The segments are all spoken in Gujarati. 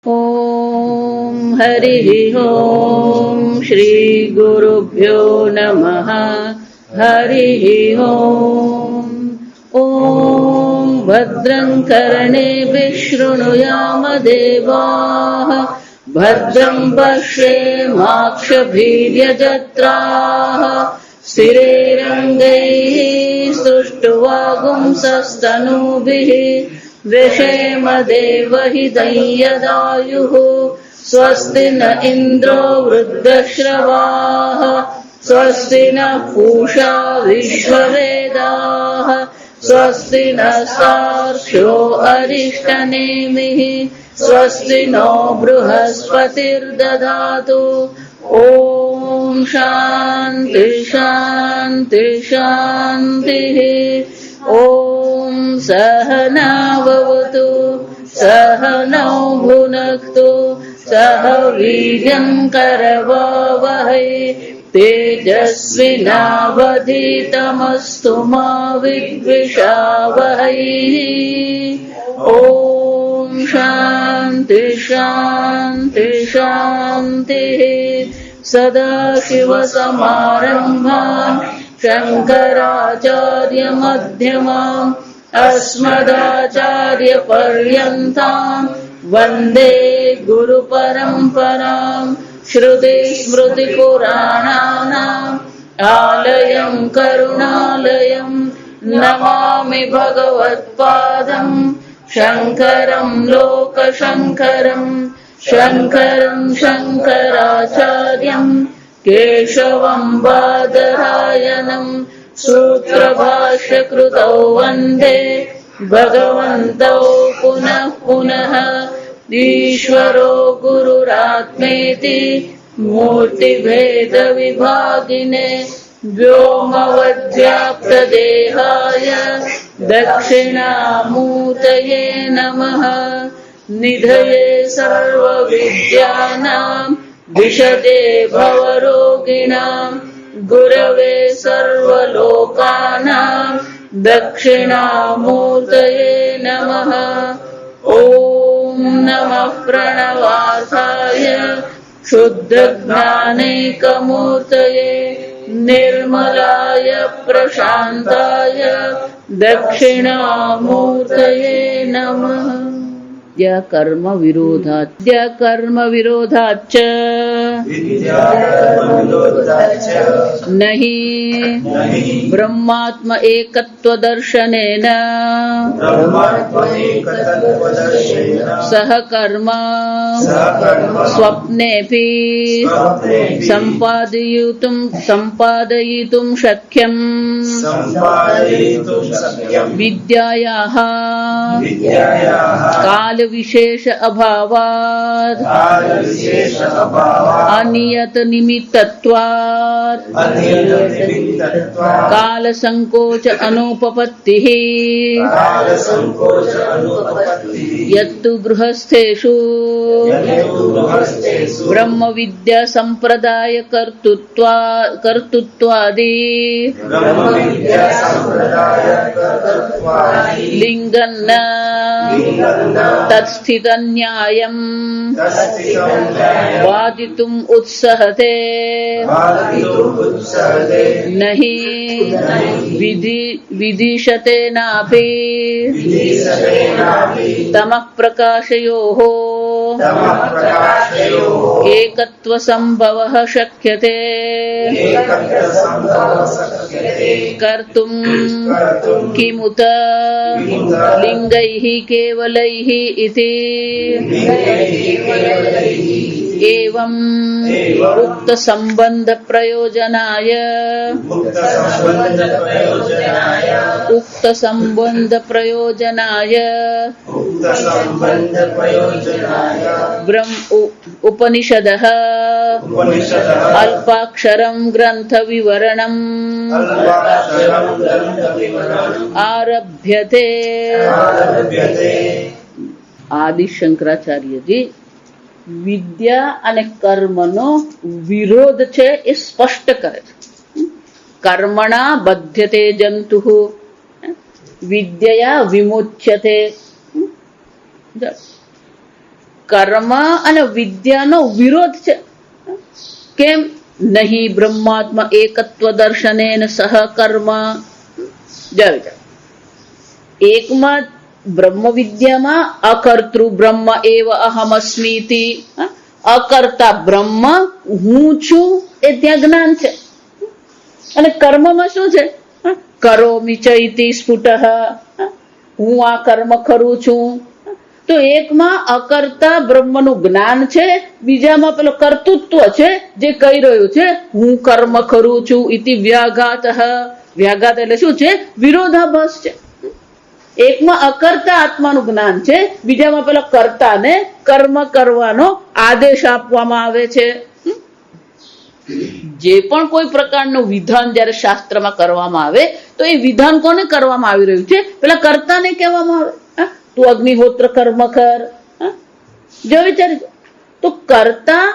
ॐ हरिः ॐ श्री गुरुभ्यो नमः। हरिः ॐ भद्रं कर्णेभिः शृणुयाम देवाः, भद्रं पश्येमाक्षभिर्यजत्राः, स्थिरैरङ्गैः सुष्ठुवागुंसस्तनूभिः व्यशेम देवहितं यदायुः। स्वस्ति न इन्द्रो वृद्धश्रवाः, स्वस्ति न पूषा विश्ववेदाः, स्वस्ति न सार्क्ष्यो अरिष्टनेमिः, स्वस्ति नो बृहस्पतिर्दधातु। ॐ शान्ति शान्ति शान्तिः। ॐ सहनाववतु सहनौ भुनक्तु सह वीर्यं करवावहै, तेजस्विनावधीतमस्तु मा विद्विषावहै। ॐ शान्ति शान्ति शान्तिः। सदाशिवसमारम्भाम् शङ्कराचार्यमध्यमाम् अस्मदाचार्यपर्यन्ताम् वन्दे गुरुपरम्पराम्। श्रुतिस्मृतिपुराणानाम् आलयं करुणालयं नमामि भगवत्पादम् शङ्करं लोकशङ्करं, शङ्करं शङ्कराचार्यं केशवं बादरायणं। सूत्रभाष्यकृतौ वन्दे भगवन्तौ पुनः पुनः। ईश्वरो गुरुरात्मेति मूर्तिभेदविभागिने, व्योमवद्व्याप्तदेहाय दक्षिणामूर्तये नमः। निधये सर्वविद्यानां विशदे भवरोगिणां, गुरवे सर्वलोकानां दक्षिणामूर्तये नमः। ॐ नमः प्रणवार्थाय शुद्धज्ञानैकमूर्तये, निर्मलाय प्रशान्ताय दक्षिणामूर्तये नमः। कर्म विरोधाच्च नहि ब्रह्मात्म एकत्वदर्शनेन सह कर्म स्वप्नेऽपि सम्पादयितुं शक्यम्। विद्यायाः काल विशेष अभावात् अनियत निमित्तत्वात् काल संकोच अनुपपत्तिः। यत्तु गृहस्थेषु ब्रह्म विद्या संप्रदाय कर्तृत्वादि लिंगन्न तत्स्थितन्यायम् वादितुम् उत्सहते। नहि विदिशते नापि तमः प्रकाशयोः एकत्वसम्भवः शक्यते। कर्तुम् किमुत लिङ्गैः केवलैः इति एवम् उक्त संबंध प्रयोजनाय ब्रह्म उपनिषदः अल्पाक्षरं ग्रंथ विवरणम् आरभ्यते। आदि शंकराचार्य जी વિદ્યા અને કર્મનો વિરોધ છે એ સ્પષ્ટ કરે છે. કર્મણા બધ્યતે જંતુઃ, વિદ્યયા વિમુચ્યતે. કર્મ અને વિદ્યાનો વિરોધ છે. કેમ? નહીં બ્રહ્માત્મા એકત્વ દર્શનેન સહ કર્મ. એકમાં બ્રહ્મ વિદ્યામાં અકર્તૃ બ્રહ્મ એવ અહમસ્મીતિ, અકર્તા બ્રહ્મ હું છું એ ત્યાં જ્ઞાન છે. અને કર્મમાં શું છે? કરોમિ ચૈતિ સ્ફુટ, હું આ કર્મ કરું છું. તો એકમાં અકર્તા બ્રહ્મનું જ્ઞાન છે, બીજામાં પેલો કર્તૃત્વ છે જે કહી રહ્યું છે હું કર્મ કરું છું. ઇતિ વ્યાઘાત. વ્યાઘાત એટલે શું છે? વિરોધાભાસ છે. એકમાં અકર્તા આત્માનું જ્ઞાન છે, બીજામાં પેલો કર્તાને કર્મ કરવાનો આદેશ આપવામાં આવે છે. જે પણ કોઈ પ્રકારનું વિધાન જ્યારે શાસ્ત્રમાં કરવામાં આવે તો એ વિધાન કોને કરવામાં આવી રહ્યું છે? પેલા કર્તાને કહેવામાં આવે. તું અગ્નિહોત્ર કર્મ કર. જો વિચારી, તો કર્તા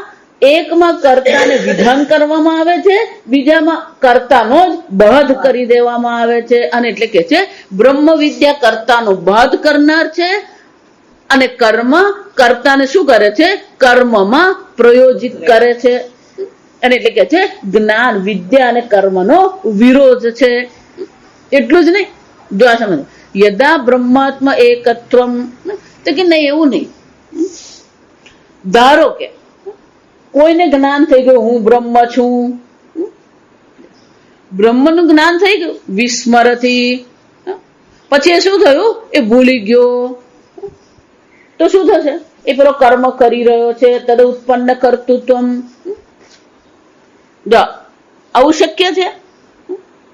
એકમાં કર્તાને વિધાન કરવામાં આવે છે, બીજામાં કર્તાનો જ બાધ કરી દેવામાં આવે છે. અને એટલે કે છે બ્રહ્મ વિદ્યા કર્તાનો બાધ કરનાર છે અને કર્મ કર્તાને શું કરે છે? કર્મમાં પ્રયોજિત કરે છે. અને એટલે કે છે જ્ઞાન વિદ્યા અને કર્મનો વિરોધ છે. એટલું જ નહીં, જો આ સમજ, યદા બ્રહ્માત્મા એકત્વમ, તો કે નહીં એવું નહીં. ધારો કે કોઈને જ્ઞાન થઈ ગયું હું બ્રહ્મ છું, બ્રહ્મનું જ્ઞાન થઈ ગયું વિસ્મરથી, પછી એ શું થયું? એ ભૂલી ગયો. તો શું થશે? એ પેલો કર્મ કરી રહ્યો છે, તદ ઉત્પન્ન કર્તૃત્વમ. જો આવું શક્ય છે?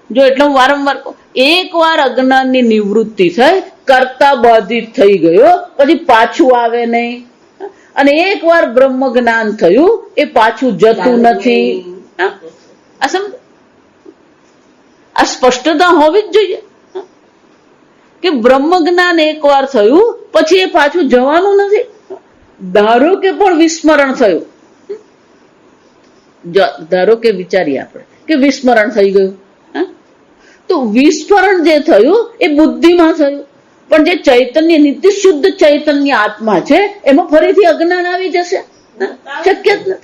જો એટલે હું વારંવાર કહું, એકવાર અજ્ઞાનની નિવૃત્તિ થઈ, કર્તા બાધિત થઈ ગયો, પછી પાછું આવે નહીં. અને એકવાર બ્રહ્મ જ્ઞાન થયું એ પાછું જતું નથી. આ સ્પષ્ટતા હોવી જ જોઈએ કે બ્રહ્મ જ્ઞાન એકવાર થયું પછી એ પાછું જવાનું નથી. ધારો કે પણ વિસ્મરણ થયું, ધારો કે વિચારીએ આપણે કે વિસ્મરણ થઈ ગયું, તો વિસ્મરણ જે થયું એ બુદ્ધિમાં થયું, પણ જે ચૈતન્ય નિત્ય શુદ્ધ ચૈતન્ય આત્મા છે એમાં ફરીથી અજ્ઞાન આવી જશે? શક્ય જ નથી.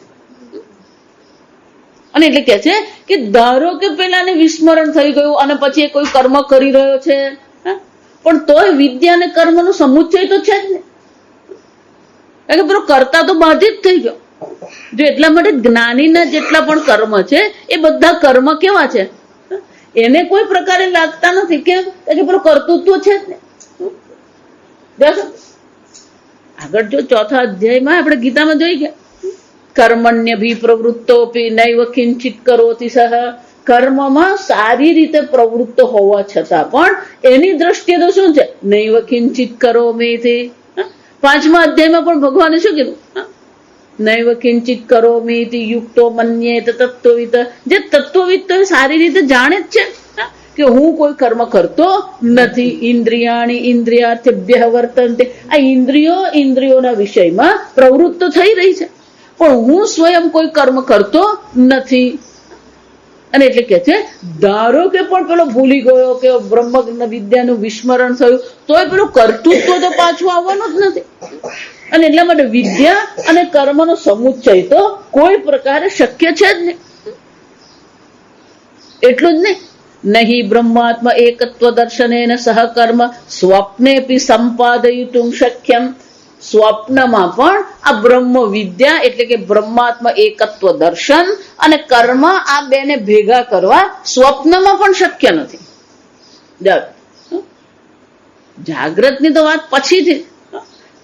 અને એટલે કે છે કે ધારો કે પેલાને વિસ્મરણ થઈ ગયું અને પછી એ કોઈ કર્મ કરી રહ્યો છે, પણ તોય વિદ્યા અને કર્મનો સમુચ્ચય તો છે જ ને. કારણ કે પેલો કર્તા તો બાધિત થઈ ગયો. જો એટલા માટે જ્ઞાનીના જેટલા પણ કર્મ છે એ બધા કર્મ કેવા છે? એને કોઈ પ્રકારે લાગતા નથી. કેમ? કે પેલું કર્તૃત્વ છે જ ને. આગળ જો ચોથા અધ્યાયમાં આપણે ગીતામાં જોઈ ગયા, કર્મણ્ય ભી પ્રવૃત્તોપી નૈવ કિંચિત કરોતિ સહ. કર્મમાં સારી રીતે પ્રવૃત્ત હોવા છતાં પણ એની દ્રષ્ટિએ તો શું છે? નૈવ કિંચિત કરોમિથી. પાંચમા અધ્યાયમાં પણ ભગવાને શું કીધું? નૈવ કિંચિત કરોમિતિ યુક્તો મન્યેત તત્વવિદ. જે તત્વવિદ તો સારી રીતે જાણે જ છે કે હું કોઈ કર્મ કરતો નથી. ઇન્દ્રિયાણી ઇન્દ્રિયાર્થેભ્યઃ વર્તન્તે. આ ઇન્દ્રિયોના વિષયમાં પ્રવૃત્ત થઈ રહી છે, પણ હું સ્વયં કોઈ કર્મ કરતો નથી. અને એટલે કે છે ધારો કે પણ પેલો ભૂલી ગયો કે બ્રહ્મ વિદ્યાનું વિસ્મરણ થયું, તોય પેલું કર્તૃત્વ તો પાછું આવવાનું જ નથી. અને એટલા માટે વિદ્યા અને કર્મનો સમુચ્ચય તો કોઈ પ્રકારે શક્ય છે જ નહીં. એટલું જ નહીં, નહીં બ્રહ્માત્મા એકત્વ દર્શનેન સહ કર્મ સ્વપ્નેપી સંપાદયિતુમ શક્યમ. સ્વપ્નમાં પણ આ બ્રહ્મ વિદ્યા એટલે કે બ્રહ્માત્મા એકત્વ દર્શન અને કર્મ આ બેને ભેગા કરવા સ્વપ્નમાં પણ શક્ય નથી. જાગ્રતની તો વાત પછીથી,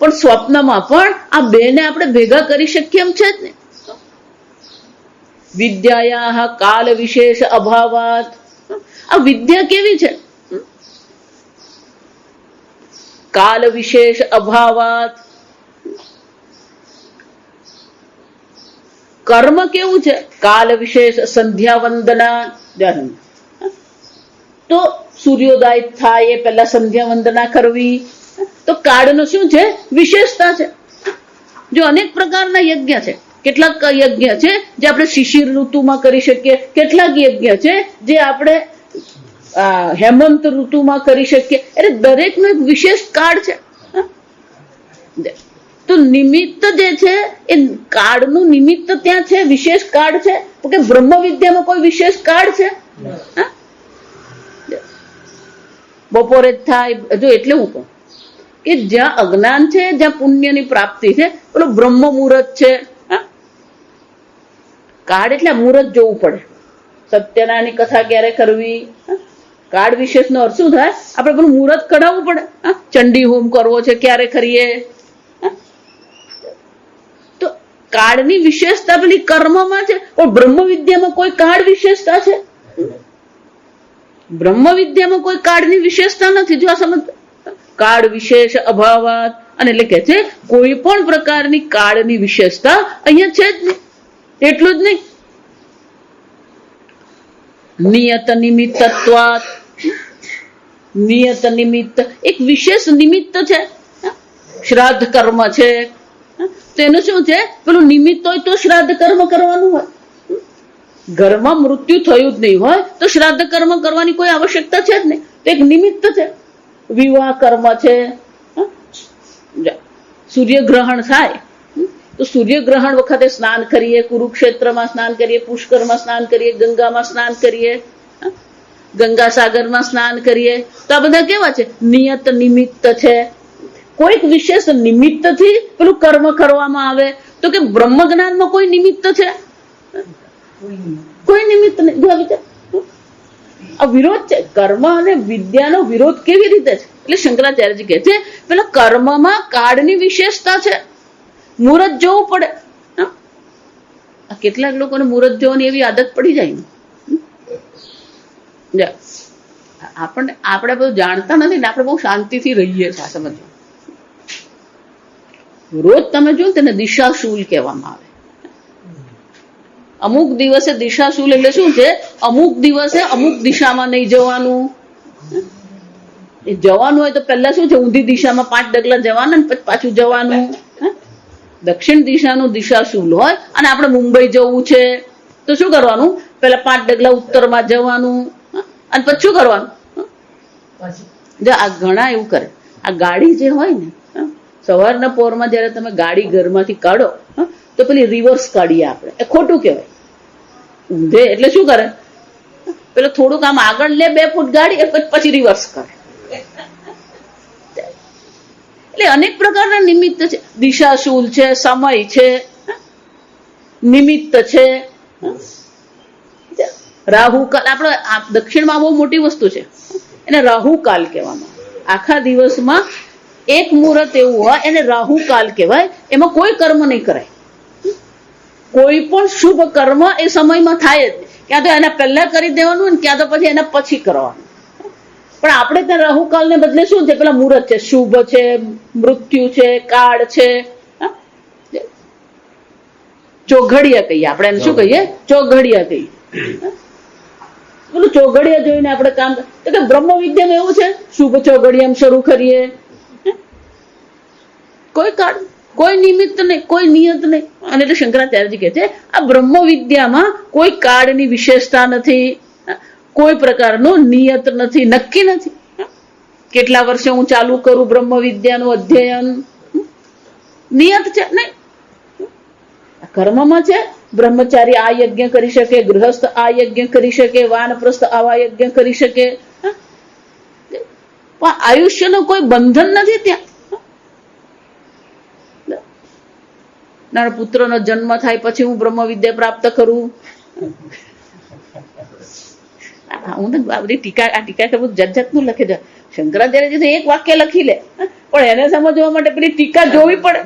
પણ સ્વપ્નમાં પણ આ બેને આપણે ભેગા કરી શકીએ એમ છે જ ને. વિદ્યાયા કાલ વિશેષ અભાવાત. આ વિદ્યા કેવી છે? કાલ વિશેષ અભાવાત. કર્મ કેવું છે? કાલ વિશેષ સંધ્યા વંદના. તો સૂર્યોદય થાય એ પહેલા સંધ્યા વંદના કરવી, તો કાળનો શું છે? વિશેષતા છે. જો અનેક પ્રકારના યજ્ઞ છે, કેટલાક યજ્ઞ છે જે આપણે શિશિર ઋતુમાં કરી શકીએ, કેટલાક યજ્ઞ છે જે આપણે હેમંત ઋતુમાં કરી શકીએ. એટલે દરેકનો એક વિશેષ કાળ છે. તો નિમિત્ત જે છે એ કાળનું નિમિત્ત ત્યાં છે, વિશેષ કાળ છે, તો કે બ્રહ્મ વિદ્યામાં કોઈ વિશેષ કાળ છે? બપોરે જ થાય જો એટલે હું કહું કે જ્યાં અજ્ઞાન છે, જ્યાં પુણ્યની પ્રાપ્તિ છે, પેલો બ્રહ્મ મુહૂર્ત છે. કાળ એટલે મુહૂર્ત જોવું પડે. સત્યનારાયણની કથા ક્યારે કરવી, કાળ વિશેષ નો અર્થ શું થાય? આપણે પેલું મુહૂર્ત કઢાવવું પડે. ચંડી હોમ કરવો છે ક્યારે કરીએ? તો કાળની વિશેષતા પેલી કર્મમાં છે, પણ બ્રહ્મ વિદ્યામાં કોઈ કાળ વિશેષતા છે? બ્રહ્મ વિદ્યામાં કોઈ કાળની વિશેષતા નથી. જો આ સમજ, કાળ વિશેષ અભાવાત, અને એટલે કે છે કોઈ પણ પ્રકારની કાળની વિશેષતા અહીંયા છે જ નહીં. એટલું જ નહીં, નિયત નિમિત્તત્વાત, નિયત નિમિત્ત એક વિશેષ નિમિત્ત છે. શ્રાદ્ધ કર્મ છે, તો એનું શું છે? પેલું નિમિત્ત હોય તો શ્રાદ્ધ કર્મ કરવાનું હોય. ઘરમાં મૃત્યુ થયું જ નહીં હોય તો શ્રાદ્ધ કર્મ કરવાની કોઈ આવશ્યકતા છે જ નહીં. તો એક નિમિત્ત છે. વિવાહ કર્મ છે. સૂર્યગ્રહણ થાય તો સૂર્યગ્રહણ વખતે સ્નાન કરીએ, કુરુક્ષેત્રમાં સ્નાન કરીએ, પુષ્કરમાં સ્નાન કરીએ, ગંગામાં સ્નાન કરીએ, ગંગા સાગરમાં સ્નાન કરીએ, તો આ બધા કેવા છે? નિયત નિમિત્ત છે. કોઈક વિશેષ નિમિત્તથી પેલું કર્મ કરવામાં આવે. તો કે બ્રહ્મ જ્ઞાનમાં કોઈ નિમિત્ત છે? કોઈ નિમિત્ત નહીં. જો વિચાર, આ વિરોધ છે. કર્મ અને વિદ્યાનો વિરોધ કેવી રીતે છે? એટલે શંકરાચાર્યજી કહે છે પેલા કર્મમાં કાળની વિશેષતા છે. મુહૂર્ત જોવું પડે. કેટલાક લોકોને મુહૂર્ત જોવાની એવી આદત પડી જાય ને, આપણે બધું જાણતા નથી ને, આપણે બહુ શાંતિથી રહીએ છીએ. સમજો, રોજ તમે જો તેને દિશાશૂલ કહેવામાં આવે. અમુક દિવસે દિશાશૂલ એટલે શું છે? અમુક દિવસે અમુક દિશામાં નહીં જવાનું. જવાનું હોય તો પહેલા શું છે? ઊંધી દિશામાં 5 ડગલા જવાના ને પછી પાછું જવાનું. દક્ષિણ દિશાનું દિશાશૂલ હોય અને આપણે મુંબઈ જવું છે તો શું કરવાનું? પેલા 5 ડગલા ઉત્તરમાં જવાનું અને પછી શું કરવાનું? જો આ ઘણા એવું કરે. આ ગાડી જે હોય ને, સવારના પોરમાં જયારે તમે ગાડી ઘરમાંથી કાઢો તો પેલી રિવર્સ કાઢીએ આપણે, એ ખોટું કહેવાય. ઊંધે એટલે શું કરે? પેલો થોડુંક આમ આગળ લે 2 ફૂટ ગાડી, પછી રિવર્સ કરે. એટલે અનેક પ્રકારના નિમિત્ત છે. દિશાશૂલ છે, સમય છે, નિમિત્ત છે. રાહુકાલ, આપણે દક્ષિણમાં બહુ મોટી વસ્તુ છે, એને રાહુકાલ કહેવામાં. આખા દિવસમાં એક મુહૂર્ત એવું હોય એને રાહુકાલ કહેવાય. એમાં કોઈ કર્મ નહીં કરાય. કોઈ પણ શુભ કર્મ એ સમયમાં થાય જ નહીં. ક્યાં તો એના પહેલા કરી દેવાનું ને ક્યાં તો પછી એના પછી કરવાનું. પણ આપણે ત્યાં રાહુકાલને બદલે શું છે? પેલા મુહૂર્ત છે, શુભ છે, મૃત્યુ છે, કાળ છે. ચોઘડિયા કહીએ આપણે, એને શું કહીએ? ચોઘડિયા કહીએ. પેલું ચોઘડિયા જોઈને આપણે કામ, તો કે બ્રહ્મ વિદ્યામાં એવું છે, શુભ ચોઘડિયામાં શરૂ કરીએ. કોઈ કાળ, કોઈ નિમિત્ત નહીં, કોઈ નિયત નહીં. અને એટલે શંકરાચાર્યજી કહે છે આ બ્રહ્મ વિદ્યામાં કોઈ કાળની વિશેષતા નથી, કોઈ પ્રકારનું નિયત નથી, નક્કી નથી. કેટલા વર્ષે હું ચાલુ કરું બ્રહ્મ વિદ્યાનું અધ્યયન, નિયત છે નહીં. કર્મમાં છે. બ્રહ્મચારી આ યજ્ઞ કરી શકે, ગૃહસ્થ આ યજ્ઞ કરી શકે, વાનપ્રસ્થ આવા યજ્ઞ કરી શકે. પણ આયુષ્યનો કોઈ બંધન નથી ત્યાં. મારા પુત્રનો જન્મ થાય પછી હું બ્રહ્મ વિદ્યા પ્રાપ્ત કરું. હું ને બધી ટીકા કરવું જાત જાતનું લખે છે. શંકરાચાર્યજી એક વાક્ય લખી લે, પણ એને સમજવા માટે પેલી ટીકા જોવી પડે.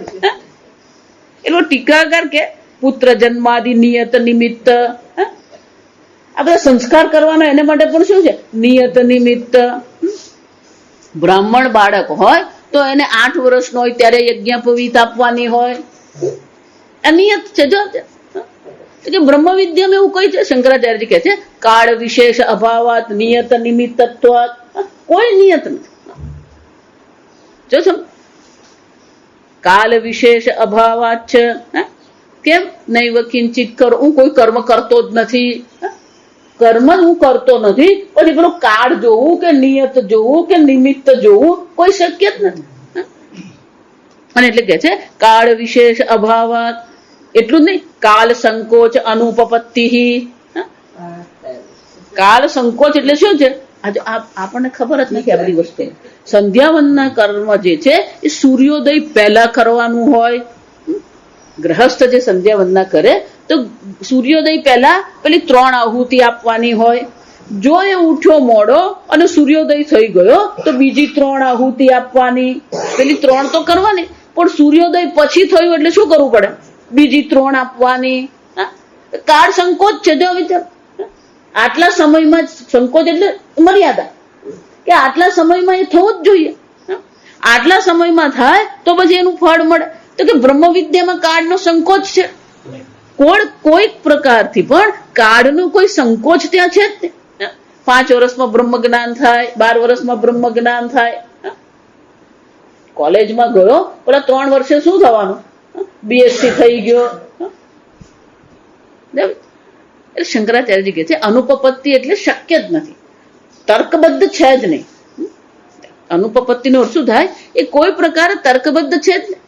એટલો ટીકાકાર કે પુત્ર જન્માદિ નિયત નિમિત્ત, આ બધા સંસ્કાર કરવાના એને માટે પણ શું છે? નિયત નિમિત્ત. બ્રાહ્મણ બાળક હોય તો એને 8 વર્ષનો હોય ત્યારે યજ્ઞોપવીત આપવાની હોય, આ નિયત છે. જો કે બ્રહ્મ વિદ્યામાં એવું કઈ છે? શંકરાચાર્યજી કહે છે કાળ વિશેષ અભાવાત નિયત નિમિત્તત્વાત, કોઈ નિયત નથી. જો છો, કાલ વિશેષ અભાવાત છે. કેમ? નૈવ કિંચિત કરો, હું કોઈ કર્મ કરતો જ નથી. કર્મ હું કરતો નથી, પછી પેલું કાળ જોવું કે નિયત જોવું કે નિમિત્ત જોવું કોઈ શક્ય જ નથી. અને એટલે કે છે કાળ વિશેષ અભાવાત. એટલું જ નહીં, કાલ સંકોચ અનુપપત્તિ. કાળ સંકોચ એટલે શું છે? આજે આપણને ખબર જ નથી આ બધી વસ્તુ. સંધ્યાવનના કર્મ જે છે એ સૂર્યોદય પહેલા કરવાનું હોય. ગ્રહસ્થ જે સંધ્યાવંદના કરે તો સૂર્યોદય પહેલા પેલી 3 આહુતિ આપવાની હોય. જો એ ઉઠ્યો મોડો અને સૂર્યોદય થઈ ગયો તો બીજી 3 આહુતિ આપવાની. પેલી 3 તો કરવાની, પણ સૂર્યોદય પછી થયું એટલે શું કરવું પડે? બીજી 3 આપવાની. કાળ સંકોચ છે. જો વિચાર, આટલા સમયમાં સંકોચ એટલે મર્યાદા, કે આટલા સમયમાં એ થવું જ જોઈએ. આટલા સમયમાં થાય તો પછી એનું ફળ મળે. તો કે બ્રહ્મ વિદ્યામાં કાળનો સંકોચ છે. કોઈક પ્રકારથી પણ કાળનો કોઈ સંકોચ ત્યાં છે જ નહીં. 5 વર્ષમાં બ્રહ્મ જ્ઞાન થાય, 12 વર્ષમાં બ્રહ્મ જ્ઞાન થાય. કોલેજમાં ગયો, પેલા 3 વર્ષે શું થવાનું? બીએસસી થઈ ગયો. એટલે શંકરાચાર્યજી કહે છે અનુપપત્તિ એટલે શક્ય જ નથી, તર્કબદ્ધ છે જ નહીં. અનુપપત્તિનો અર્થ શું થાય? એ કોઈ પ્રકારે તર્કબદ્ધ છે જ નહીં.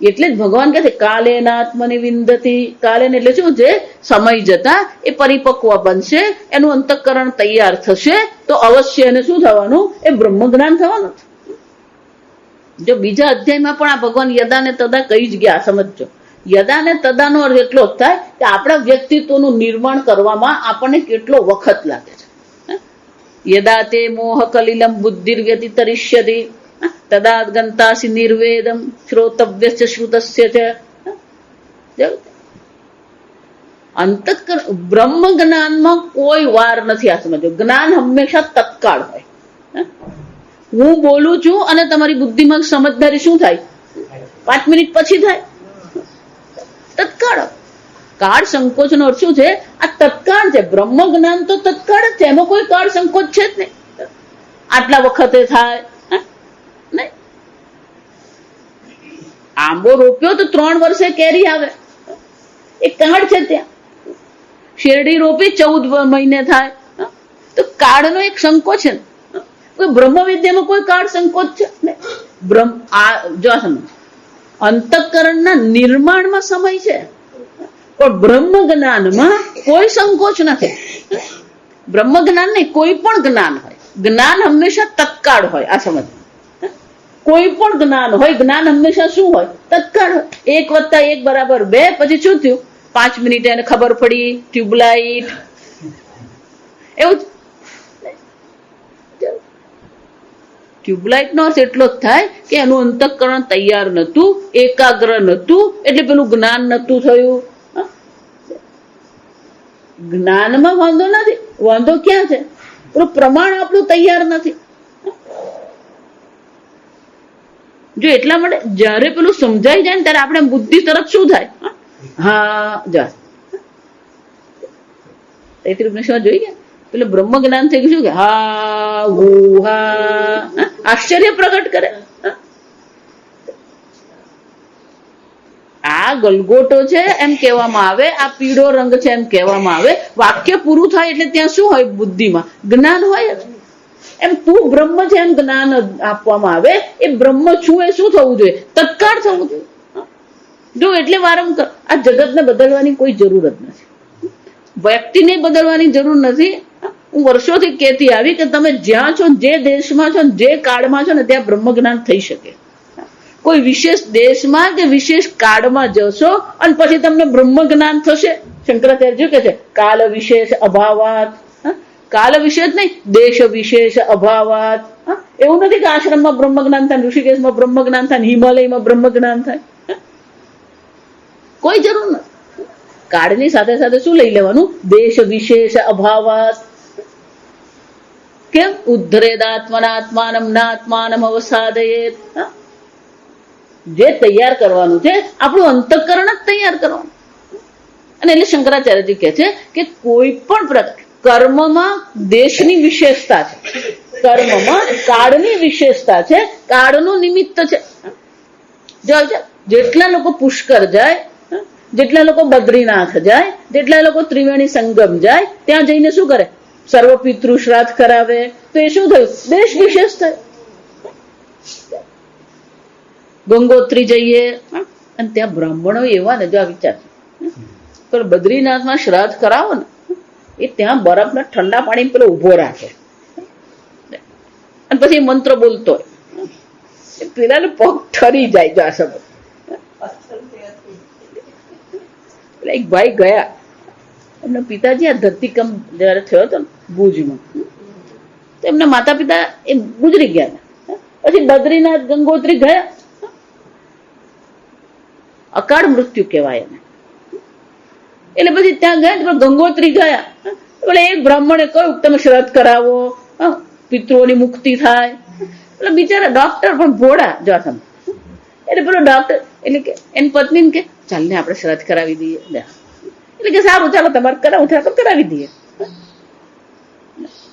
એટલે જ ભગવાન કહે છે કાલે નાત્મને વિંદતી. કાલે એટલે શું છે? સમય જતા એ પરિપક્વ બનશે, એનું અંતઃકરણ તૈયાર થશે તો અવશ્ય એને શું થવાનું? એ બ્રહ્મ જ્ઞાન થવાનું. જો બીજા અધ્યાયમાં પણ આ ભગવાન યદા ને તદા કહી જ ગયા. સમજો, યદા ને તદાનો અર્થ એટલો જ થાય કે આપણા વ્યક્તિત્વનું નિર્માણ કરવામાં આપણને કેટલો વખત લાગે છે. યદા તે મોહ કલિલમ બુદ્ધિર્વ્યતિતરિષ્યતિ તદા ગંતાસી નિર્વેદમ શ્રોતવ્યસ્ય શ્રુતસ્ય છે. અંતઃકરણ બ્રહ્મ જ્ઞાનમાં કોઈ વાર નથી. આ સમજો, જ્ઞાન હંમેશા તત્કાળ હોય. હું બોલું છું અને તમારી બુદ્ધિમાં સમજદારી શું થાય? 5 મિનિટ પછી થાય. તત્કાળ. કાળ સંકોચ નો અર્થ શું છે? આ તત્કાળ છે. બ્રહ્મ જ્ઞાન તો તત્કાળ જ છે, એમાં કોઈ કાળ સંકોચ છે જ નહીં. આટલા વખતે થાય નહીં. આંબો રોપ્યો તો 3 વર્ષે કેરી આવે, એ કાળ છે ત્યાં. શેરડી રોપી 14 મહિને થાય, તો કાળનો એક સંકોચ છે. બ્રહ્મ વિદ્યામાં કોઈ કાળ સંકોચ છે નહીં. જો સમજ, અંતઃકરણના નિર્માણમાં સમય છે, પણ બ્રહ્મ જ્ઞાનમાં કોઈ સંકોચ નથી. બ્રહ્મ જ્ઞાન નહીં, કોઈ પણ જ્ઞાન હોય, જ્ઞાન હંમેશા તત્કાળ હોય. આ સમજ, કોઈ પણ જ્ઞાન હોય, જ્ઞાન હંમેશા શું હોય? તત્કાળ હોય. 1 + 1 = 2. પછી શું થયું? 5 મિનિટે એને ખબર પડી, ટ્યુબલાઇટ. એવું ટ્યુબલાઇટ નો અર્થ એટલો જ થાય કે એનું અંતઃકરણ તૈયાર નતું, એકાગ્ર નતું, એટલે પેલું જ્ઞાન નતું થયું. જ્ઞાનમાં વાંધો નથી. વાંધો ક્યાં છે? પેલું પ્રમાણ આપણું તૈયાર નથી. જો એટલા માટે જયારે પેલું સમજાઈ જાય ને ત્યારે આપણે બુદ્ધિ તરફ શું થાય? હા, જા જોઈ ગયા પેલું બ્રહ્મ જ્ઞાન થઈ ગયું કે હા હા, આશ્ચર્ય પ્રગટ કરે. આ ગલગોટો છે એમ કહેવામાં આવે, આ પીળો રંગ છે એમ કહેવામાં આવે. વાક્ય પૂરું થાય એટલે ત્યાં શું હોય? બુદ્ધિમાં જ્ઞાન હોય. એમ તું બ્રહ્મ છે એમ જ્ઞાન આપવામાં આવે. એ બ્રહ્મ છું એ શું થવું જોઈએ? તત્કાળ થવું જોઈએ. જો એટલે વારંવાર આ જગતને બદલવાની કોઈ જરૂર જ નથી, વ્યક્તિને બદલવાની જરૂર નથી. હું વર્ષોથી કહેતી આવી કે તમે જ્યાં છો, જે દેશમાં છો, જે કાળમાં છો ને, ત્યાં બ્રહ્મ જ્ઞાન થઈ શકે. કોઈ વિશેષ દેશમાં કે વિશેષ કાળમાં જશો અને પછી તમને બ્રહ્મ જ્ઞાન થશે. શંકરાચાર્ય કહે છે કાલ વિશેષ અભાવાત. કાલ વિશેષ નહીં, દેશ વિશેષ અભાવાત. એવું નથી કે આશ્રમમાં બ્રહ્મ જ્ઞાન થાય, ઋષિકેશમાં બ્રહ્મ જ્ઞાન થાય, હિમાલયમાં બ્રહ્મ જ્ઞાન થાય. કોઈ જરૂર નથી. કાળની સાથે સાથે શું લઈ લેવાનું? દેશ વિશેષ અભાવાત. કેમ? ઉદ્ધરેદાત્મનાત્માનમ નાત્માનમ અવસાદયેત. જે તૈયાર કરવાનું છે આપણું અંતઃકરણ જ તૈયાર કરવાનું. અને એટલે શંકરાચાર્યજી કહે છે કે કોઈ પણ પ્રકાર કર્મમાં દેશની વિશેષતા છે, કર્મમાં કાળની વિશેષતા છે, કાળનું નિમિત્ત છે. જો જેટલા લોકો પુષ્કર જાય, જેટલા લોકો બદ્રીનાથ જાય, જેટલા લોકો ત્રિવેણી સંગમ જાય, ત્યાં જઈને શું કરે? સર્વ પિતૃ શ્રાદ્ધ કરાવે. તો એ શું થયું? દેશ વિશેષ થયું. ગંગોત્રી જઈએ, અને ત્યાં બ્રાહ્મણો એવા ને, જો આ વિચાર, પેલો બદ્રીનાથમાં શ્રાદ્ધ કરાવો ને, એ ત્યાં બરફના ઠંડા પાણી પેલો ઉભો રાખે અને પછી મંત્ર બોલતો હોય, પેલા પગ ઠરી જાય. જો આ સમજ, એક ભાઈ ગયા, એમના પિતાજી આ ધરતીકંપ જયારે થયો હતો ને ભુજમાં, તો એમના માતા પિતા એ ગુજરી ગયા. પછી બદ્રીનાથ ગંગોત્રી ગયા, અકાળ મૃત્યુ કહેવાય એને. એટલે પછી ત્યાં ગયા, ગંગોત્રી ગયા, એટલે એક બ્રાહ્મણે કહ્યું તમે શ્રાદ્ધ કરાવો, પિતૃઓની મુક્તિ થાય. એટલે બિચારા ડોક્ટર પણ ભોળા, જો તમે. એટલે પેલો ડોક્ટર એટલે કે એની પત્નીને કે ચાલ ને આપણે શ્રાદ્ધ કરાવી દઈએ. એટલે કે સારું, ચાલો તમારે કરાવું થાય તો કરાવી દઈએ.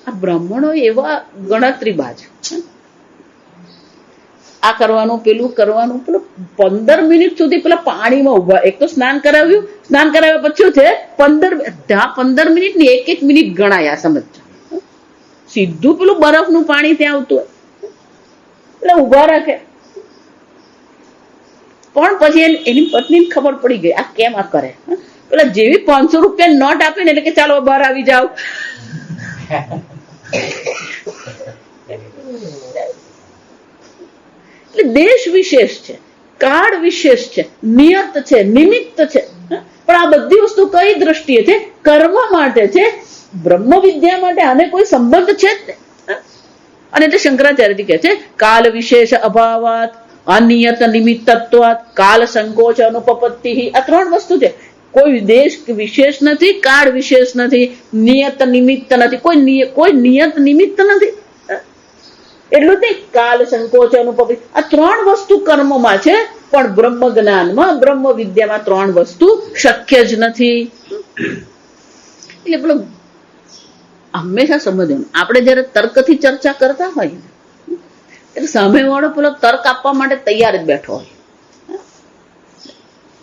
આ બ્રાહ્મણો એવા ગણતરીબાજ, આ કરવાનું પેલું કરવાનું, પેલું 15 મિનિટ સુધી પેલા પાણીમાં ઉભા. એક તો સ્નાન કરાવ્યું, સ્નાન કરાવ્યા પછી છે 15 મિનિટ ની એક મિનિટ ગણાય. આ સમજ, સીધું પેલું બરફનું પાણી ત્યાં આવતું હોય, એટલે ઉભા રાખે. પણ પછી એની પત્નીને ખબર પડી ગઈ આ કેમ આ કરે. પેલા જેવી 500 રૂપિયા નોટ આપી ને એટલે કે ચાલો બહાર આવી જાવ. એટલે દેશ વિશેષ છે, કાળ વિશેષ છે, નિયત છે, નિમિત્ત છે. પણ આ બધી વસ્તુ કઈ દ્રષ્ટિએ છે? કર્મ માટે છે. બ્રહ્મ વિદ્યા માટે આને કોઈ સંબંધ છે જ નહીં. અને એટલે શંકરાચાર્યજી કહે છે કાલ વિશેષ અભાવાત અનિયત નિમિત્તત્વાત કાલ સંકોચ અનુપપત્તિ. આ 3 વસ્તુ છે. કોઈ દેશ વિશેષ નથી, કાળ વિશેષ નથી, નિયત નિમિત્ત નથી, કોઈ નિયત નિમિત્ત નથી. એટલું જ નહીં, કાલ સંકોચ અનુપપત્તિ, આ 3 વસ્તુ કર્મમાં છે. પણ બ્રહ્મ જ્ઞાનમાં, બ્રહ્મ વિદ્યામાં 3 વસ્તુ શક્ય જ નથી. એટલે પેલો હંમેશા સમજવાનું, આપણે જયારે તર્કથી ચર્ચા કરતા હોય એટલે સામેવાળો પેલો તર્ક આપવા માટે તૈયાર જ બેઠો હોય.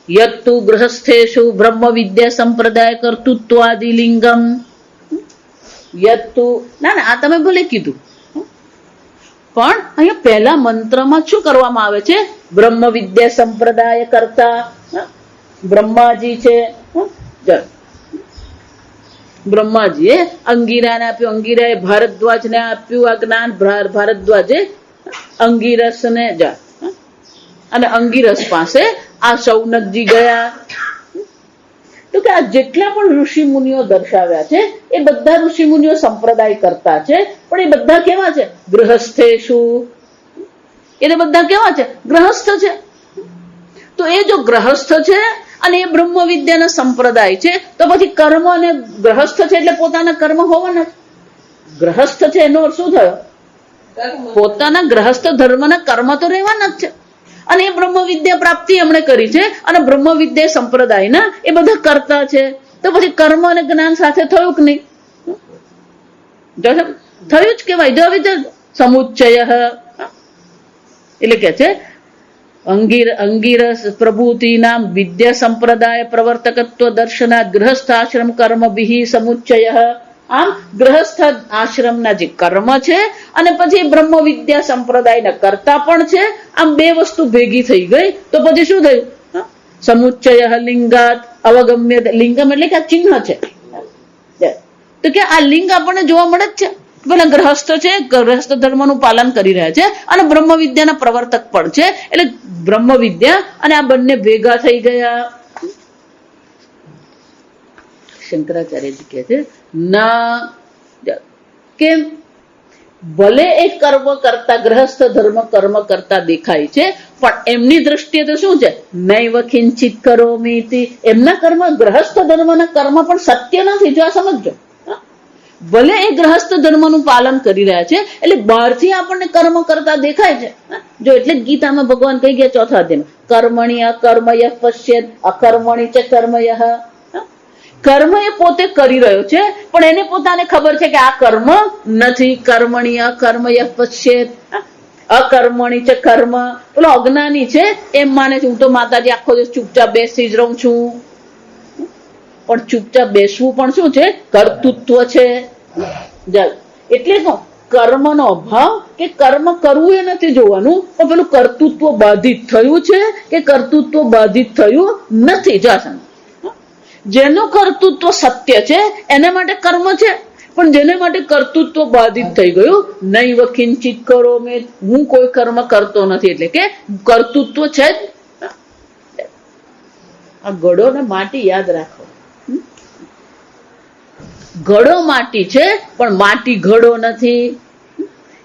યત્તુ ગૃહસ્થેષુ બ્રહ્મ વિદ્યા સંપ્રદાય કર્તૃત્વાદિ લિંગમ. યત્તુ ના આ તમે ભલે કીધું, પણ અહીંયા પહેલા મંત્રમાં શું કરવામાં આવે છે? બ્રહ્મ વિદ્યા સંપ્રદાય કરતા બ્રહ્માજી છે. બ્રહ્માજીએ અંગીરાને આપ્યું, અંગીરાએ ભારદ્વાજને આપ્યું આ જ્ઞાન, ભારદ્વાજે અંગીરસને જા, અને અંગીરસ પાસે આ શૌનકજી ગયા. તો કે આ જેટલા પણ ઋષિ મુનિઓ દર્શાવ્યા છે એ બધા ઋષિ મુનિઓ સંપ્રદાય કરતા છે. પણ એ બધા કેવા છે? ગૃહસ્થેષુ. એટલે બધા કેવા છે? ગ્રહસ્થ છે. તો એ જો ગ્રહસ્થ છે અને એ બ્રહ્મ વિદ્યાના સંપ્રદાય છે, તો પછી કર્મ અને ગ્રહસ્થ છે એટલે પોતાના કર્મ હોવાના. ગ્રહસ્થ છે એનો શું થયો? પોતાના ગ્રહસ્થ ધર્મના કર્મ તો રહેવાના જ છે. અને એ બ્રહ્મ વિદ્યા પ્રાપ્તિ એમણે કરી છે અને બ્રહ્મ વિદ્યા સંપ્રદાયના એ બધા કરતા છે. તો પછી કર્મ અને જ્ઞાન સાથે થયું કે નહીં? થયું જ કેવાય. જો હવે સમુચ્ચય એટલે કે છે અંગીરસ પ્રભુતિ નામ વિદ્યા સંપ્રદાય પ્રવર્તકત્વ દર્શનાત ગૃહસ્થાશ્રમ કર્મ બિહિ સમુચ્ચય. આમ ગ્રહસ્થ આશ્રમના જે કર્મ છે અને પછી બ્રહ્મ વિદ્યા સંપ્રદાયના કરતા પણ છે. આમ 2 વસ્તુ ભેગી થઈ ગઈ. તો પછી શું થયું? સમુચ્ચય લિંગાત અવગમ્ય. લિંગમ એટલે કે આ ચિહ્ન છે. તો કે આ લિંગ આપણને જોવા મળે જ છે. પેલા ગ્રહસ્થ છે, ગ્રહસ્થ ધર્મનું પાલન કરી રહ્યા છે અને બ્રહ્મ વિદ્યાના પ્રવર્તક પણ છે. એટલે બ્રહ્મ વિદ્યા અને આ બંને ભેગા થઈ ગયા. શંકરાચાર્યજી કહે છે ના, કેમ? ભલે એ કર્મ કરતા, ગ્રહસ્થ ધર્મ કર્મ કરતા દેખાય છે, પણ એમની દ્રષ્ટિએ તો શું છે? નૈવ કિંચિત કરોમિતિ. એમના કર્મ, ગ્રહસ્થ ધર્મના કર્મ પણ સત્ય નથી. જો આ સમજો, ભલે એ ગ્રહસ્થ ધર્મનું પાલન કરી રહ્યા છે એટલે બહારથી આપણને કર્મ કરતા દેખાય છે. જો એટલે જ ગીતામાં ભગવાન કહી ગયા 4થા અધ્યાયમાં, કર્મણિ અકર્મય પશ્યેત અકર્મણિ ચ કર્મયઃ. કર્મ એ પોતે કરી રહ્યો છે પણ એને પોતાને ખબર છે કે આ કર્મ નથી. કર્મણિ અકર્મય પશ્યેત અકર્મણિ ચ કર્મ. પેલો અજ્ઞાની છે એમ માને છે હું તો માતાજી આખો દિવસ ચૂપચાપ બેસી જ રહું છું. પણ ચૂપચાપ બેસવું પણ શું છે? કર્તૃત્વ છે. એટલે શું? કર્મનો અભાવ કે કર્મ કરવું એ નથી જોવાનું, પણ પેલું કર્તૃત્વ બાધિત થયું છે કે કર્તૃત્વ બાધિત થયું નથી. જેનું કર્તૃત્વ સત્ય છે એને માટે કર્મ છે, પણ જેને માટે કર્તૃત્વ બાધિત થઈ ગયું, નૈવ કિંચિત કરો મેં, હું કોઈ કર્મ કરતો નથી, એટલે કે કર્તૃત્વ છે જ. આ ઘડો ને માટી યાદ રાખો, ઘડો માટી છે પણ માટી ઘડો નથી.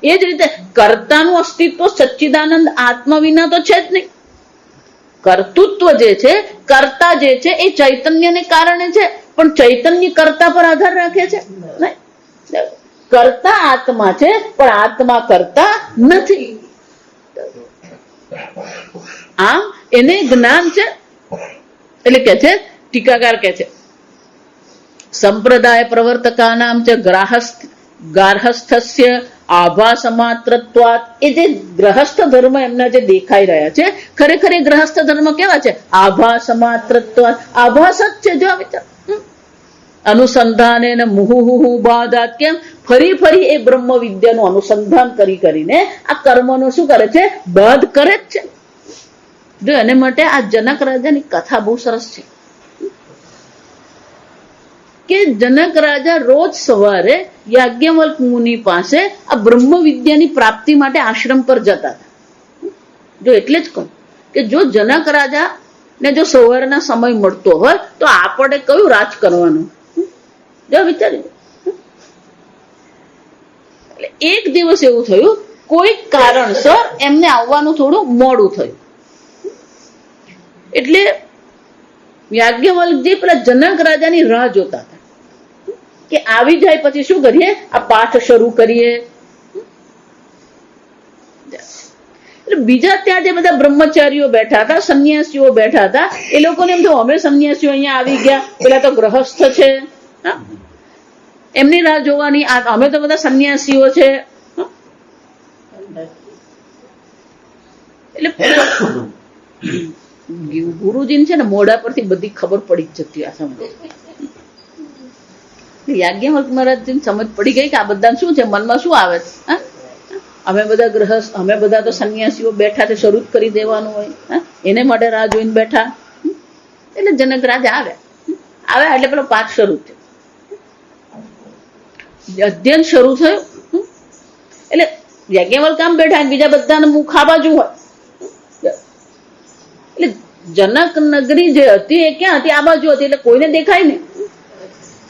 એ જ રીતે કર્તાનું અસ્તિત્વ સચ્ચિદાનંદ આત્મા વિના તો છે જ નહીં. કર્તૃત્વ જે છે, કર્તા જે છે એ ચૈતન્યને કારણે છે, પણ ચૈતન્ય કર્તા પર આધાર રાખે છે નહીં. કર્તા આત્મા છે પણ આત્મા કરતા નથી. આમ એને જ્ઞાન છે. એટલે કે છે ટીકાકાર કે છે, સંપ્રદાય પ્રવર્તકાનામ ચ ગાર્હસ્થસ્ય આભાસ માત્રત્વાત. એ જે ગ્રહસ્થ ધર્મ એમના જે દેખાઈ રહ્યા છે, ખરેખર એ ગ્રહસ્થ ધર્મ કેવા છે? આભાસ માત્રત્વાત. આભાસ જ છે. જો વિચાર, અનુસંધાને મુહુહુ બાધાત. કેમ? ફરી ફરી એ બ્રહ્મ વિદ્યાનું અનુસંધાન કરીને આ કર્મનો શું કરે છે? બાધ કરે જ છે. જો એને માટે આ જનક રાજાની કથા બહુ સરસ છે કે જનક રાજા રોજ સવારે યાજ્ઞવલ્ક મુનિ પાસે આ બ્રહ્મ વિદ્યાની પ્રાપ્તિ માટે આશ્રમ પર જતા હતા. જો એટલે જ કહું કે જો જનક રાજા ને જો સવારના સમય મળતો હોય તો આપણે કયું રાજ કરવાનું? જો વિચારી. એટલે એક દિવસ એવું થયું, કોઈ કારણસર એમને આવવાનું થોડું મોડું થયું. એટલે યાજ્ઞવલ્કજી પેલા જનક રાજાની રાહ જોતા હતા કે આવી જાય પછી શું કરીએ? આ પાઠ શરૂ કરીએ. એટલે બીજા ત્યાં જે બધા બ્રહ્મચારીઓ બેઠા હતા, સંન્યાસીઓ બેઠા હતા, એ લોકોને એમ થયું અમે સંન્યાસીઓ અહીંયા આવી ગયા, પેલા તો ગ્રહસ્થ છે, એમની રાહ જોવાની, અમે તો બધા સંન્યાસીઓ છે. એટલે ગુરુજીને છે ને મોઢા પરથી બધી ખબર પડી જ જતી. આ સમજ યાજ્ઞવલ્ક મહારાજજીને સમજ પડી ગઈ કે આ બધા શું છે, મનમાં શું આવે છે. અમે બધા ગ્રહસ્થ, અમે બધા તો સંન્યાસીઓ બેઠા છે, શરૂ કરી દેવાનું હોય, એને માટે રાહ જોઈને બેઠા. એટલે જનક રાજા આવ્યા એટલે પેલો પાઠ શરૂ થયો, અધ્યયન શરૂ થયું. એટલે યાજ્ઞવલ્ક આમ બેઠા, બીજા બધાને મુખ આ બાજુ હોય. એટલે જનક નગરી જે હતી એ ક્યાં હતી? આ બાજુ હતી, એટલે કોઈને દેખાય નહીં.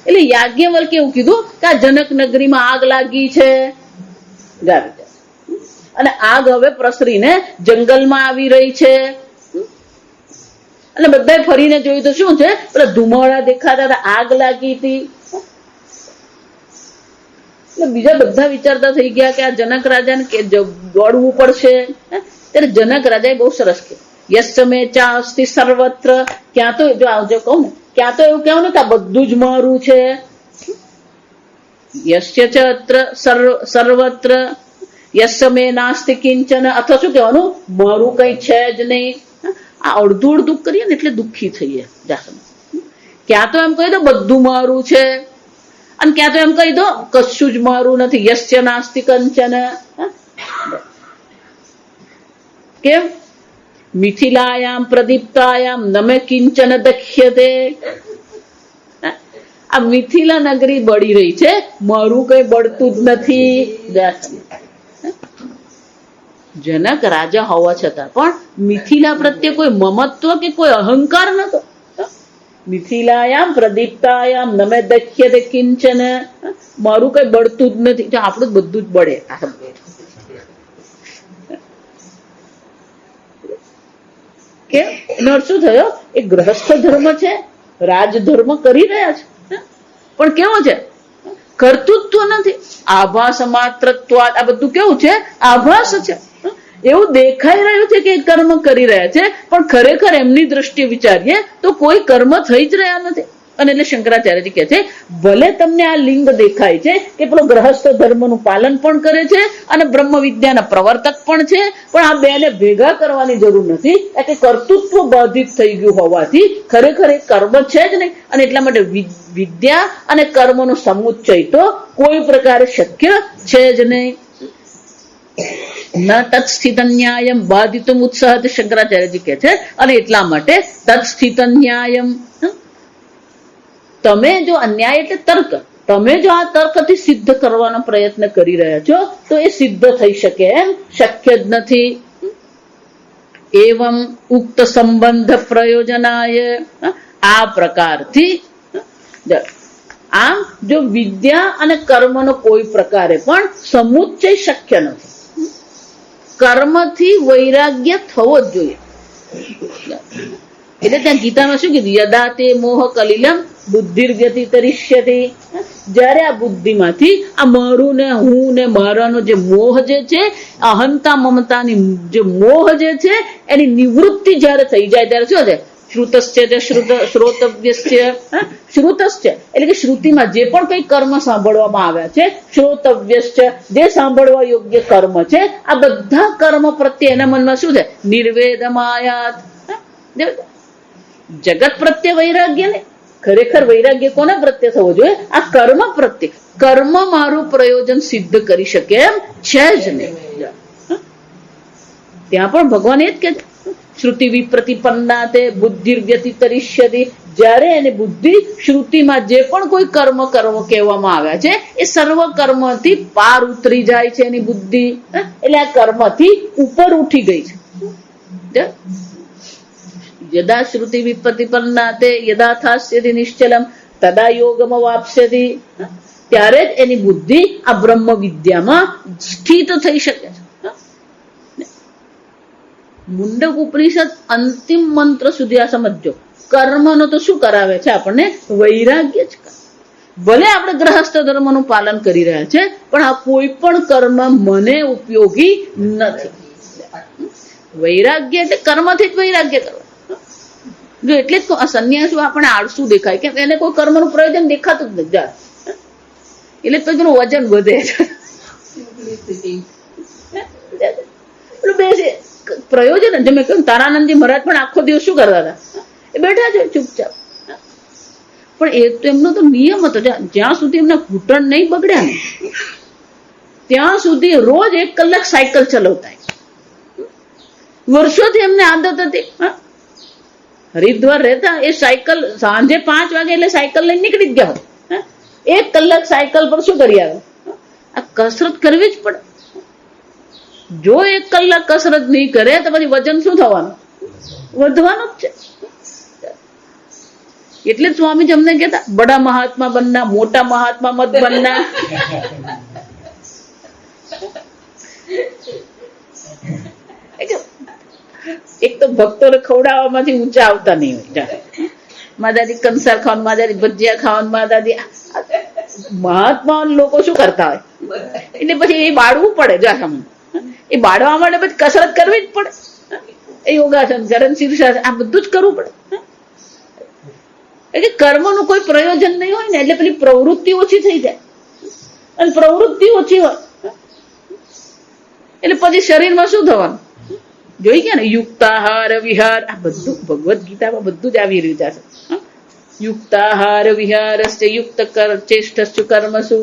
એટલે યાજ્ઞવલ્કે એવું કીધું કે આ જનક નગરીમાં આગ લાગી છે, અને આગ હવે પ્રસરીને જંગલમાં આવી રહી છે. અને બધાએ ફરીને જોયું તો શું છે? પેલા ધુમાડા દેખાતા હતા, આગ લાગી હતી. એટલે બીજા બધા વિચારતા થઈ ગયા કે આ જનક રાજાને દોડવું પડશે. ત્યારે જનક રાજાએ બહુ સરસ કીધું, યસ્મે ચા અસ્તિ સર્વત્ર. ક્યાં તો જો આવજો કહું ને, ક્યાં તો એવું કહેવું ને કે આ બધું જ મારું છે. યસ્ય ચ અત્ર સર્વત્ર યસ્મે નાસ્તિ કિંચન. અથવા શું કહેવાનું? મારું કઈ છે જ નહીં. આ અડધું અડધું કરીએ ને એટલે દુઃખી થઈએ. ક્યાં તો એમ કહી દો બધું મારું છે, અને ક્યાં તો એમ કહી દો કશું જ મારું નથી. યસ્ય નાસ્તિ કંચન. કેમ? મિથિલાયામ પ્રદીપ્તાયામ નમે કિંચન દખ્યતે. આ મિથિલા નગરી બળી રહી છે, મારું કઈ બળતું જ નથી. જનક રાજા હોવા છતાં પણ મિથિલા પ્રત્યે કોઈ મમત્વ કે કોઈ અહંકાર નતો. મિથિલાયામ પ્રદીપ્તાયામ નમે દખ્યતે કિંચન. મારું કઈ બળતું જ નથી, આપણું બધું જ બળે. કે શું થયો? એ ગ્રહસ્થ ધર્મ છે, રાજધર્મ કરી રહ્યા છે, પણ કેવો છે? કર્તૃત્વ નથી. આભાસ માત્રત્વાત. આ બધું કેવું છે? આભાસ છે. એવું દેખાઈ રહ્યું છે કે કર્મ કરી રહ્યા છે, પણ ખરેખર એમની દ્રષ્ટિએ વિચારીએ તો કોઈ કર્મ થઈ જ રહ્યા નથી. અને એટલે શંકરાચાર્યજી કહે છે ભલે તમને આ લિંગ દેખાય છે કે પેલો ગ્રહસ્થ ધર્મનું પાલન પણ કરે છે અને બ્રહ્મ વિદ્યાના પ્રવર્તક પણ છે, પણ આ બેને ભેગા કરવાની જરૂર નથી, કે કર્તૃત્વ બાધિત થઈ ગયું હોવાથી ખરેખર એ કર્મ છે જ નહીં, અને એટલા માટે વિદ્યા અને કર્મનો સમુચ્ચય તો કોઈ પ્રકારે શક્ય છે જ નહીં. ન તત્સ્થિત ન્યાયમ બાધિતુમ ઉત્સાહ, શંકરાચાર્યજી કહે છે, અને એટલા માટે તત્સ્થિત ન્યાયમ, તમે જો અન્યાય એટલે તર્ક, તમે જો આ તર્કથી સિદ્ધ કરવાનો પ્રયત્ન કરી રહ્યા છો તો એ સિદ્ધ થઈ શકે એમ શક્ય જ નથી. એવમ ઉક્ત સંબંધ પ્રયોજનાય, આ પ્રકારથી આમ જો વિદ્યા અને કર્મનો કોઈ પ્રકારે પણ સમુચ્ચય શક્ય નથી, કર્મથી વૈરાગ્ય થવો જ જોઈએ. એટલે ત્યાં ગીતામાં શું કીધું, યદા તે મોહ કલિલમ બુદ્ધિર્વ્યતિતરિષ્યતિ, જયારે આ બુદ્ધિમાંથી આ મારું ને હું ને મારાનો જે મોહ જે છે, અહંતા મમતાની જે મોહ જે છે એની નિવૃત્તિ જયારે થઈ જાય ત્યારે શું છે, શ્રુતસ્ય શ્રોતવ્યસ્ય, શ્રુતસ્ય એટલે કે શ્રુતિમાં જે પણ કઈ કર્મ સાંભળવામાં આવ્યા છે, શ્રોતવ્યસ્ય જે સાંભળવા યોગ્ય કર્મ છે, આ બધા કર્મ પ્રત્યે એના મનમાં શું છે, નિર્વેદમાયાત, જગત પ્રત્યે વૈરાગ્ય ને ખરેખર વૈરાગ્ય કોના પ્રત્યે થવો જોઈએ, આ કર્મ પ્રત્યે. કર્મ મારું પ્રયોજન સિદ્ધ કરી શકે એમ છે જ નહીં. ત્યાં પણ ભગવાન એ જ કે શ્રુતિ વિપ્રતિપન્ના તે બુદ્ધિર્વ્યતિતરિષ્યતિ, જ્યારે એની બુદ્ધિ શ્રુતિમાં જે પણ કોઈ કર્મ કહેવામાં આવ્યા છે એ સર્વ કર્મથી પાર ઉતરી જાય છે એની બુદ્ધિ, એટલે આ કર્મથી ઉપર ઉઠી ગઈ છે. યદા શ્રુતિ વિપ્રતિપન્ના તે યદા થાસ્યતિ નિશ્ચલમ તદા યોગમ વાપ્સ્યતિ, ત્યારે જ એની બુદ્ધિ આ બ્રહ્મ વિદ્યામાં સ્થિત થઈ શકે છે. મુંડક ઉપનિષદ અંતિમ મંત્ર સુધી આ સમજો, કર્મનો તો શું કરાવે છે આપણને, વૈરાગ્ય જ. ભલે આપણે ગ્રહસ્થ ધર્મનું પાલન કરી રહ્યા છે પણ આ કોઈ પણ કર્મ મને ઉપયોગી નથી. વૈરાગ્ય એટલે કર્મથી જ વૈરાગ્ય કરવા. જો એટલે જ સંન્યાસી આપણે આળસુ દેખાય કે એને કોઈ કર્મનું પ્રયોજન દેખાતું જ નથી, એટલે તો એનું વજન વધે છે. પ્રયોજન જે મેં કહ્યું, તારાનંદજી મહારાજ પણ આખો દિવસ શું કરતા હતા, એ બેઠા છે ચૂપચાપ, પણ એ તો એમનો તો નિયમ હતો, જ્યાં સુધી એમના ઘૂંટણ નહીં બગડ્યા ને ત્યાં સુધી રોજ 1 કલાક સાયકલ ચલાવતા. વર્ષોથી એમને આદત હતી. હરિદ્વાર રહેતા એ સાયકલ સાંજે 5 વાગે એટલે સાયકલ લઈને નીકળી જ ગયા હોય, 1 કલાક સાયકલ પર શું કરી આવે, આ કસરત કરવી જ પડે. જો 1 કલાક કસરત નહીં કરે તો પછી વજન શું થવાનું, વધવાનું જ છે. એટલે જ સ્વામીજી અમને કહેતા બડા મહાત્મા બનના, મોટા મહાત્મા મત બનના. એક તો ભક્તોને ખવડાવવામાંથી ઊંચા આવતા નહીં હોય. માદાજી કંસાર ખાવાનું, માદાજી ભજીયા ખાવાનું, માદાજી મહાત્મા લોકો શું કરતા હોય, એટલે પછી એ બાળવું પડે. જા એ બાળવા માટે પછી કસરત કરવી જ પડે, એ યોગાસન, ચરણ શીર્ષાસન, આ બધું જ કરવું પડે. એટલે કર્મનું કોઈ પ્રયોજન નહીં હોય ને એટલે પેલી પ્રવૃત્તિ ઓછી થઈ જાય, અને પ્રવૃત્તિ ઓછી હોય એટલે પછી શરીરમાં શું થવાનું જોઈ ગયા ને, યુક્તાહાર વિહાર, આ બધું ભગવદ્ ગીતામાં બધું જ આવી રહ્યું છે. યુક્તાહાર વિહારસ્ય યુક્ત ચેષ્ટસ્ય કર્મસુ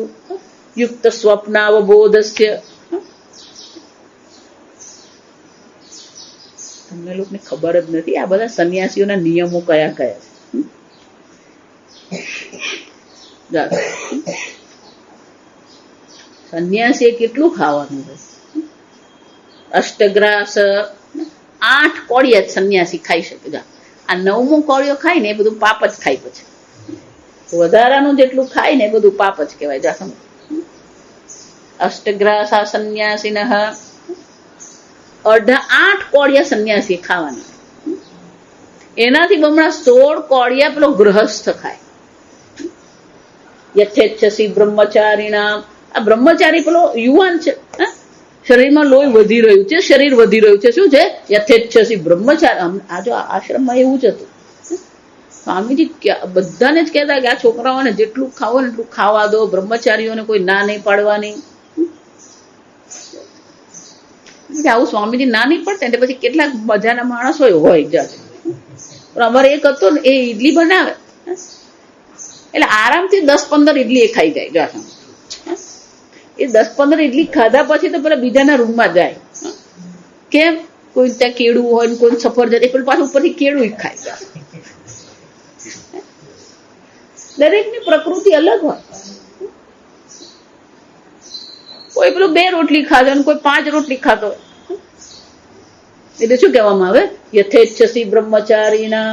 યુક્ત સ્વપ્નાવબોધસ્ય. તમને લોકોને ખબર જ નથી આ બધા સંન્યાસીઓના નિયમો કયા કયા છે. સંન્યાસી કેટલું ખાવાનું છે, અષ્ટગ્રાસ 8 કોળિયા જ સંન્યાસી ખાઈ શકે. આ 9મો કોળિયો ખાય ને એ બધું પાપ જ ખાય, પછી વધારાનું જેટલું ખાય ને એ બધું પાપ જ કહેવાય. જા સમજ, અષ્ટગ્રાસ સંન્યાસીન 8 કોળિયા સંન્યાસી ખાવાની, એનાથી બમણા 16 કોળિયા પેલો ગૃહસ્થ ખાય. યથેચ્છસી બ્રહ્મચારીણામ, આ બ્રહ્મચારી પેલો યુવાન છે, શરીરમાં લોહી વધી રહ્યું છે, શરીર વધી રહ્યું છે, શું છે, યથેચ્છસી બ્રહ્મચારી. આ જો આશ્રમમાં એવું જ હતું, સ્વામીજી બધાને જ કહેતા કે આ છોકરાઓને જેટલું ખાવો ને એટલું ખાવા દો, બ્રહ્મચારીઓને કોઈ ના નહીં પાડવાની. આવું સ્વામીજી ના નહીં પડતા એટલે પછી કેટલાક મજાના માણસો હોય જાતે. પણ અમારે એક હતો ને, એ ઈડલી બનાવે એટલે આરામથી 10-15 ઈડલી એ ખાઈ જાય. જાતે એ 10-15 ઈડલી ખાધા પછી તો પેલા બીજાના રૂમમાં જાય. કેમ? કોઈ ત્યાં કેળું હોય ને કોઈ સફરજન, એ પેલું પાછું ઉપરથી કેળું જ ખાય. દરેકની પ્રકૃતિ અલગ હોય. કોઈ પેલું 2 રોટલી ખાધો ને કોઈ 5 રોટલી ખાધો. એટલે શું કહેવામાં આવે? યથેચ્છસી બ્રહ્મચારીના.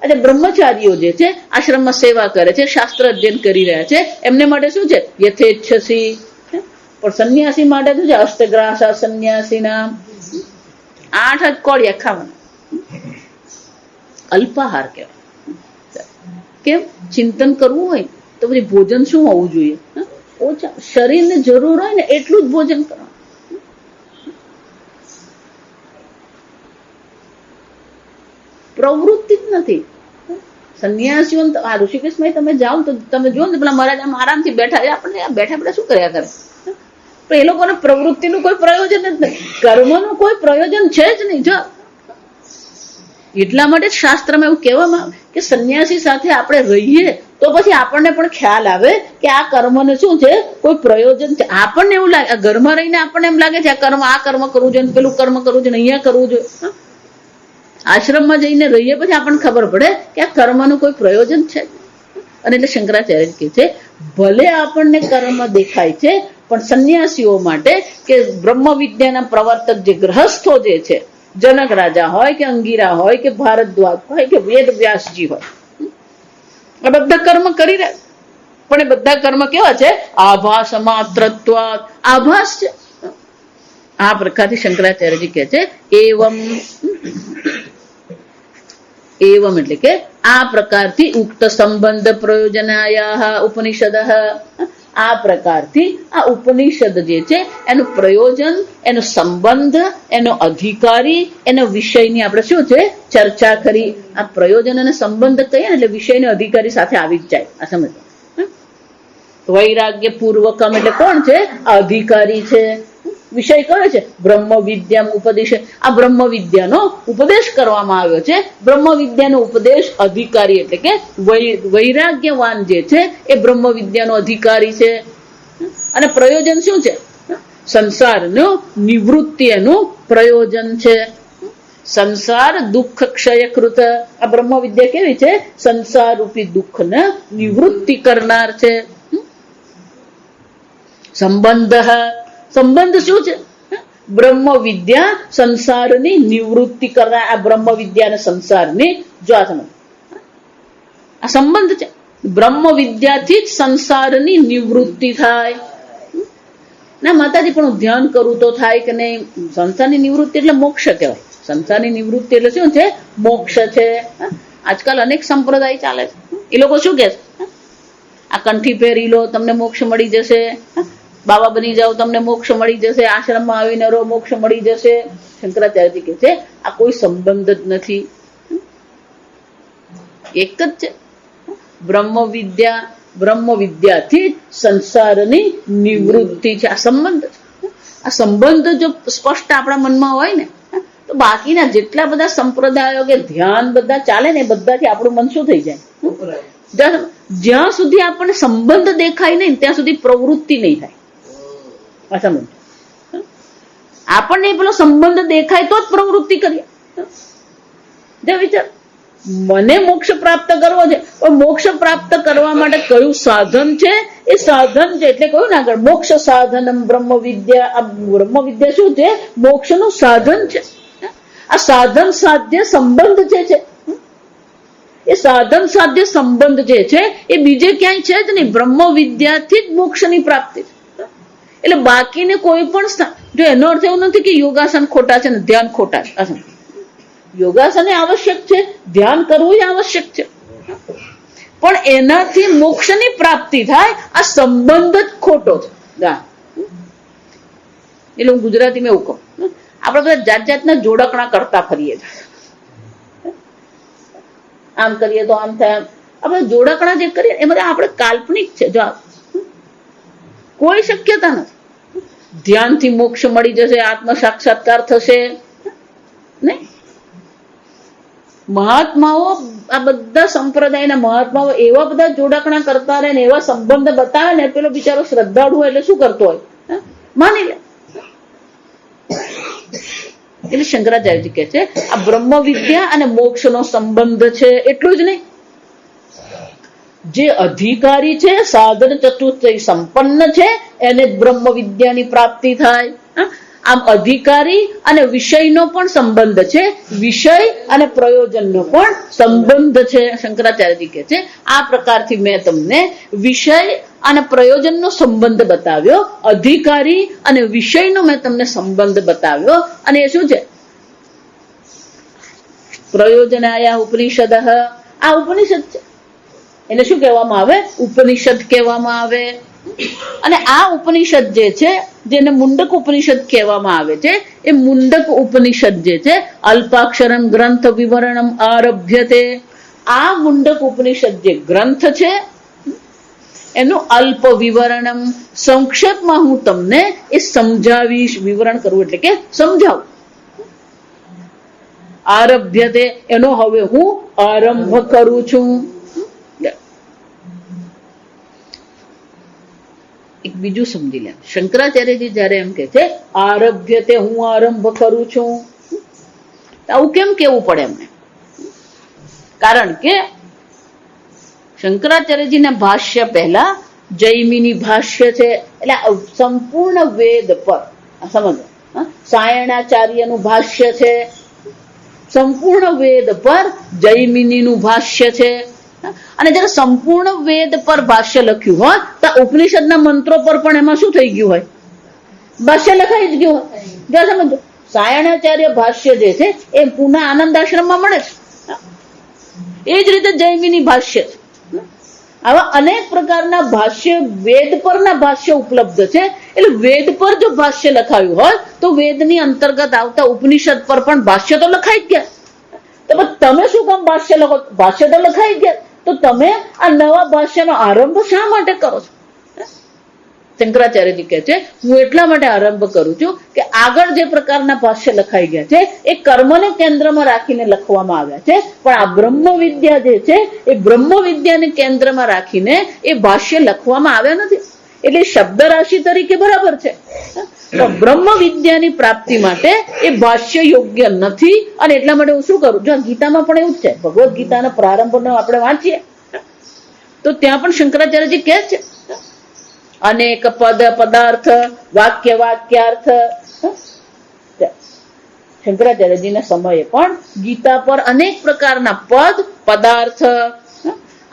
એટલે બ્રહ્મચારીઓ જે છે આશ્રમમાં સેવા કરે છે, શાસ્ત્ર અધ્યયન કરી રહ્યા છે, એમને માટે શું છે? યથેચ્છસી. પણ સંન્યાસી માટે શું છે? અષ્ટગ્રાસા સંન્યાસીના. 8 જ કોળિયા ખાવાના. અલ્પાહાર કહેવાય. કેમ? ચિંતન કરવું હોય તો પછી ભોજન શું હોવું જોઈએ? ઓછા. શરીરને જરૂર હોય ને એટલું જ ભોજન કરવાનું. પ્રવૃત્તિ જ નથી. સંન્યાસીઓ આ ઋષિકેશમાં તમે જાઓ તો તમે જુઓ ને પેલા મહારાજ આમ આરામથી બેઠા, આપણને બેઠા બેઠા શું કર્યા કરે? પણ એ લોકોને પ્રવૃત્તિનું કોઈ પ્રયોજન જ નથી, કર્મનું કોઈ પ્રયોજન છે જ નહીં. જો એટલા માટે જ શાસ્ત્રમાં એવું કહેવામાં આવે કે સંન્યાસી સાથે આપણે રહીએ તો પછી આપણને પણ ખ્યાલ આવે કે આ કર્મને શું છે? કોઈ પ્રયોજન છે. આપણને એવું લાગે, આ ઘરમાં રહીને આપણને એમ લાગે છે આ કર્મ કરવું જોઈએ, પેલું કર્મ કરવું જોઈએ, અહીંયા કરવું જોઈએ. આશ્રમમાં જઈને રહીએ પછી આપણને ખબર પડે કે આ કર્મનું કોઈ પ્રયોજન છે. અને એટલે શંકરાચાર્ય કહે છે ભલે આપણને કર્મ દેખાય છે પણ સંન્યાસીઓ માટે કે બ્રહ્મ વિદ્યાના પ્રવર્તક જે ગ્રહસ્થો જે છે, જનક રાજા હોય કે અંગીરા હોય કે ભારદ્વાજ હોય કે વેદ વ્યાસજી હોય, આ બધા કર્મ કરી રહ્યા. પણ એ બધા કર્મ કેવા છે? આભાસ માત્રત્વાદ. આભાસ છે. આ પ્રકારથી શંકરાચાર્યજી કહે છે એવમ એટલે કે આ પ્રકારથી ઉક્ત સંબંધ પ્રયોજનાયા ઉપનિષદ. આ પ્રકારથી આ ઉપનિષદ જે છે એનું પ્રયોજન, એનો સંબંધ, એનો અધિકારી, એનો વિષયની આપણે શું છે ચર્ચા કરી. આ પ્રયોજન અને સંબંધ કહીએ ને એટલે વિષયનો અધિકારી સાથે આવી જ જાય. આ સમજ. વૈરાગ્ય પૂર્વકમ એટલે કોણ છે? અધિકારી છે. વિષય કયો છે? બ્રહ્મ વિદ્યા ઉપદેશ. આ બ્રહ્મ વિદ્યાનો ઉપદેશ કરવામાં આવ્યો છે. બ્રહ્મ વિદ્યાનો ઉપદેશ અધિકારી એટલે કે વૈરાગ્યવાન જે છે એ બ્રહ્મ વિદ્યાનો અધિકારી છે. અને પ્રયોજન શું છે? સંસારનો નિવૃત્તિ એનું પ્રયોજન છે. સંસાર દુઃખ ક્ષયકૃત. આ બ્રહ્મ વિદ્યા કેવી છે? સંસાર રૂપી દુઃખને નિવૃત્તિ કરનાર છે. સંબંધ. સંબંધ શું છે? બ્રહ્મ વિદ્યા સંસારની નિવૃત્તિ કરનાર. આ બ્રહ્મ વિદ્યા અને સંસારની જો આ સમજ, આ સંબંધ છે. બ્રહ્મ વિદ્યાથી જ સંસારની નિવૃત્તિ થાય. ના માતાજી પણ હું ધ્યાન કરું તો થાય કે નહીં? સંસારની નિવૃત્તિ એટલે મોક્ષ કહેવાય. સંસારની નિવૃત્તિ એટલે શું છે? મોક્ષ છે. આજકાલ અનેક સંપ્રદાય ચાલે છે. એ લોકો શું કહે છે? આ કંઠી પહેરી લો તમને મોક્ષ મળી જશે, બાબા બની જાઓ તમને મોક્ષ મળી જશે, આશ્રમમાં આવીને રહો મોક્ષ મળી જશે. શંકરાચાર્યજી કહે છે આ કોઈ સંબંધ જ નથી. એક જ છે બ્રહ્મ વિદ્યાથી સંસારની નિવૃત્તિ છે. આ સંબંધ છે. આ સંબંધ જો સ્પષ્ટ આપણા મનમાં હોય ને તો બાકીના જેટલા બધા સંપ્રદાયો કે ધ્યાન બધા ચાલે ને બધાથી આપણું મન શું થઈ જાય? જ્યાં સુધી આપણને સંબંધ દેખાય નહીં ત્યાં સુધી પ્રવૃત્તિ નહીં થાય. આપણને પેલો સંબંધ દેખાય તો જ પ્રવૃત્તિ કરીએ. વિચાર, મને મોક્ષ પ્રાપ્ત કરવો છે પણ મોક્ષ પ્રાપ્ત કરવા માટે કયું સાધન છે? એ સાધન છે એટલે કહ્યું ને આગળ મોક્ષ સાધનમ બ્રહ્મ વિદ્યા. આ બ્રહ્મ વિદ્યા શું છે? મોક્ષનું સાધન છે. આ સાધન સાધ્ય સંબંધ જે છે એ સાધન સાધ્ય સંબંધ જે છે એ બીજે ક્યાંય છે જ નહીં. બ્રહ્મ વિદ્યાથી જ મોક્ષની પ્રાપ્તિ છે. એટલે બાકીને કોઈ પણ જો એનો અર્થ એવું નથી કે યોગાસન ખોટા છે ને ધ્યાન ખોટા છે. યોગાસન એ આવશ્યક છે, ધ્યાન કરવું એ આવશ્યક છે, પણ એનાથી મોક્ષની પ્રાપ્તિ થાય આ સંબંધ જ ખોટો છે. એટલે હું ગુજરાતીમાં એવું કહું, આપણે બધા જાત જાતના જોડકણા કરતા ફરીએ છીએ. આમ કરીએ તો આમ થાય. આપણે જોડકણા જે કરીએ એ બધા આપણે કાલ્પનિક છે. જો કોઈ શક્યતા નથી. ધ્યાનથી મોક્ષ મળી જશે, આત્મ સાક્ષાત્કાર થશે નહીં. મહાત્માઓ, આ બધા સંપ્રદાયના મહાત્માઓ એવા બધા જોડકણા કરતા રહે ને એવા સંબંધ બતાવે ને, પેલો બિચારો શ્રદ્ધાળુ એટલે શું કરતો હોય, માની લે. એટલે શંકરાચાર્યજી કહે છે આ બ્રહ્મ વિદ્યા અને મોક્ષનો સંબંધ છે. એટલું જ નહીં, જે અધિકારી છે, સાધન ચતુર્થય સંપન્ન છે, એને બ્રહ્મ વિદ્યાની પ્રાપ્તિ થાય. આમ અધિકારી અને વિષયનો પણ સંબંધ છે, વિષય અને પ્રયોજનનો પણ સંબંધ છે. શંકરાચાર્યજી કહે છે આ પ્રકારથી મેં તમને વિષય અને પ્રયોજનનો સંબંધ બતાવ્યો, અધિકારી અને વિષયનો મેં તમને સંબંધ બતાવ્યો. અને એ શું છે? પ્રયોજનાયા ઉપનિષદ. આ ઉપનિષદ છે. એને શું કહેવામાં આવે? ઉપનિષદ કહેવામાં આવે. અને આ ઉપનિષદ જે છે, જેને મુંડક ઉપનિષદ કહેવામાં આવે છે, એ મુંડક ઉપનિષદ જે છે, અલ્પાક્ષરમ ગ્રંથ વિવરણમ આરભ્યતે. આ મુંડક ઉપનિષદ જે ગ્રંથ છે એનું અલ્પ વિવરણમ, સંક્ષેપમાં હું તમને એ સમજાવીશ. વિવરણ કરવું એટલે કે સમજાવું. આરભ્યતે એનો હવે હું આરંભ કરું છું. એક બીજું સમજી લે. શંકરાચાર્યજી જયારે એમ કે છે આરભ્યતે, હું આરંભ કરું છું, આવું કેમ કેવું પડે એમને? કારણ કે શંકરાચાર્યજીના ભાષ્ય પહેલા જૈમિની ભાષ્ય છે. એટલે સંપૂર્ણ વેદ પર સમજો. સાયણાચાર્યનું ભાષ્ય છે, સંપૂર્ણ વેદ પર જૈમિનીનું ભાષ્ય છે. અને જયારે સંપૂર્ણ વેદ પર ભાષ્ય લખ્યું હોય તો ઉપનિષદના મંત્રો પર પણ એમાં શું થઈ ગયું હોય? ભાષ્ય લખાઈ જ ગયું હોય. જો સમજો, સાયણાચાર્ય ભાષ્ય જે છે એ પુના આનંદ આશ્રમમાં મળે છે. એ જ રીતે જૈમિની ભાષ્ય છે. આવા અનેક પ્રકારના ભાષ્ય, વેદ પરના ભાષ્ય ઉપલબ્ધ છે. એટલે વેદ પર જો ભાષ્ય લખાયું હોય તો વેદની અંતર્ગત આવતા ઉપનિષદ પર પણ ભાષ્ય તો લખાઈ જ ગયા. તો તમે શું કામ ભાષ્ય લખો? ભાષ્ય તો લખાઈ ગયા, તો તમે આ નવા ભાષ્યનો આરંભ શા માટે કરો છો? શંકરાચાર્યજી કહે છે હું એટલા માટે આરંભ કરું છું કે આગળ જે પ્રકારના ભાષ્ય લખાઈ ગયા છે એ કર્મને કેન્દ્રમાં રાખીને લખવામાં આવ્યા છે, પણ આ બ્રહ્મ વિદ્યા જે છે એ બ્રહ્મ વિદ્યાને કેન્દ્રમાં રાખીને એ ભાષ્ય લખવામાં આવ્યા નથી. એટલે શબ્દ રાશિ તરીકે બરાબર છે, પણ બ્રહ્મ વિદ્યાની પ્રાપ્તિ માટે એ ભાષ્ય યોગ્ય નથી. અને એટલા માટે હું શું કરું? જો ગીતામાં પણ એવું જ છે. ભગવદ્ ગીતાના પ્રારંભનો આપણે વાંચીએ તો ત્યાં પણ શંકરાચાર્યજી કહે છે અનેક પદ પદાર્થ વાક્ય વાક્યાર્થ. શંકરાચાર્યજીના સમયે પણ ગીતા પર અનેક પ્રકારના પદ પદાર્થ,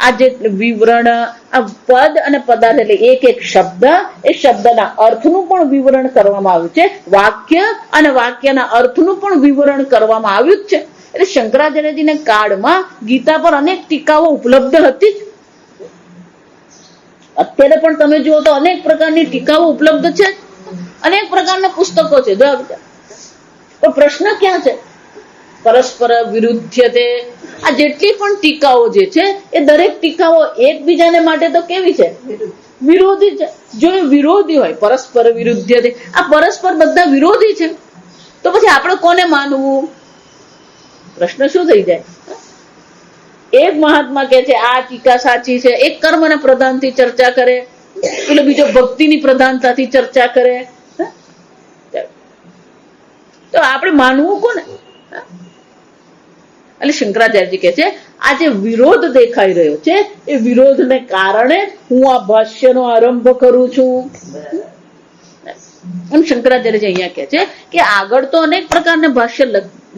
આ જે વિવરણ, આ પદ અને પદાર્થ એટલે એક એક શબ્દ, એ શબ્દના અર્થનું પણ વિવરણ કરવામાં આવ્યું છે. વાક્ય અને વાક્યના અર્થનું પણ વિવરણ કરવામાં આવ્યું છે. એટલે શંકરાચાર્યજીના કાળમાં ગીતા પર અનેક ટીકાઓ ઉપલબ્ધ હતી. અત્યારે પણ તમે જુઓ તો અનેક પ્રકારની ટીકાઓ ઉપલબ્ધ છે, અનેક પ્રકારના પુસ્તકો છે. પણ પ્રશ્ન ક્યાં છે? પરસ્પર વિરુદ્ધ્યતે. આ જેટલી પણ ટીકાઓ જે છે એ દરેક ટીકાઓ એકબીજાને માટે તો કેવી છે? વિરોધી છે. જો એ વિરોધી હોય, પરસ્પર વિરુદ્ધ્યતે, આ પરસ્પર બધા વિરોધી છે, તો પછી આપણે કોને માનવું? પ્રશ્ન શું થઈ જાય? એક મહાત્મા કે છે આ ટીકા સાચી છે, એક કર્મના પ્રધાનથી ચર્ચા કરે, એટલે બીજો ભક્તિની પ્રધાનતાથી ચર્ચા કરે, તો આપણે માનવું કોને? એટલે શંકરાચાર્યજી કહે છે આ જે વિરોધ દેખાઈ રહ્યો છે એ વિરોધને કારણે હું આ ભાષ્યનો આરંભ કરું છું. એમ શંકરાચાર્યજી અહીંયા કહે છે કે આગળ તો અનેક પ્રકારના ભાષ્ય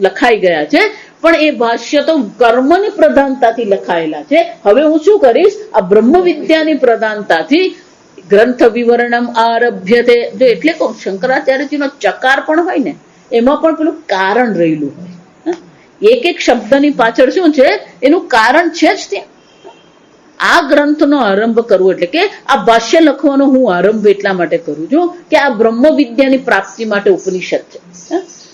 લખાઈ ગયા છે, પણ એ ભાષ્ય તો કર્મની પ્રધાનતાથી લખાયેલા છે. હવે હું શું કરીશ? આ બ્રહ્મ વિદ્યાની પ્રધાનતાથી ગ્રંથ વિવરણમ આરભ્યતે. જો એટલે કહું, શંકરાચાર્યજીનો ચકાર પણ હોય ને એમાં પણ પેલું કારણ રહેલું હોય. એક એક શબ્દની પાછળ શું છે એનું કારણ છે જ ત્યાં. આ ગ્રંથનો આરંભ કરવો એટલે કે આ ભાષ્ય લખવાનો હું આરંભ એટલા માટે કરું છું કે આ બ્રહ્મ વિદ્યાની પ્રાપ્તિ માટે ઉપનિષદ છે.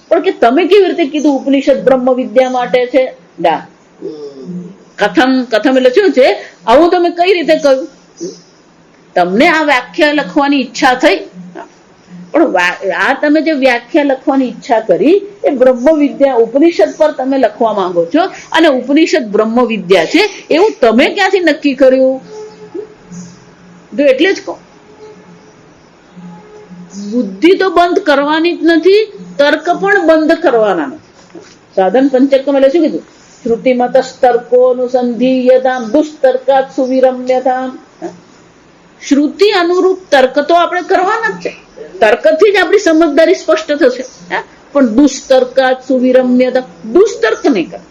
પણ કે તમે કેવી રીતે કીધું ઉપનિષદ બ્રહ્મ વિદ્યા માટે છે? કથમ કથમ એટલે શું છે? આવું તમે કઈ રીતે કહ્યું? તમને આ વ્યાખ્યા લખવાની ઈચ્છા થઈ, પણ આ તમે જે વ્યાખ્યા લખવાની ઈચ્છા કરી એ બ્રહ્મ વિદ્યા ઉપનિષદ પર તમે લખવા માંગો છો, અને ઉપનિષદ બ્રહ્મ વિદ્યા છે એવું તમે ક્યાંથી નક્કી કર્યું? જો એટલે જ કહો, બુદ્ધિ તો બંધ કરવાની જ નથી, તર્ક પણ બંધ કરવાના નથી. સાધન પંચકમ એટલે શું કીધું? શ્રુતિમત તર્કો અનુસંધીયતામ દુષ્તર્કાત સુવિરમ્યતામ. શ્રુતિ અનુરૂપ તર્ક તો આપણે કરવાના જ છે, તર્કથી જ આપણી સમજદારી સ્પષ્ટ થશે. પણ દુષ્તર્કાત સુવિરમ્યતા, દુષ્તર્ક નહીં કર.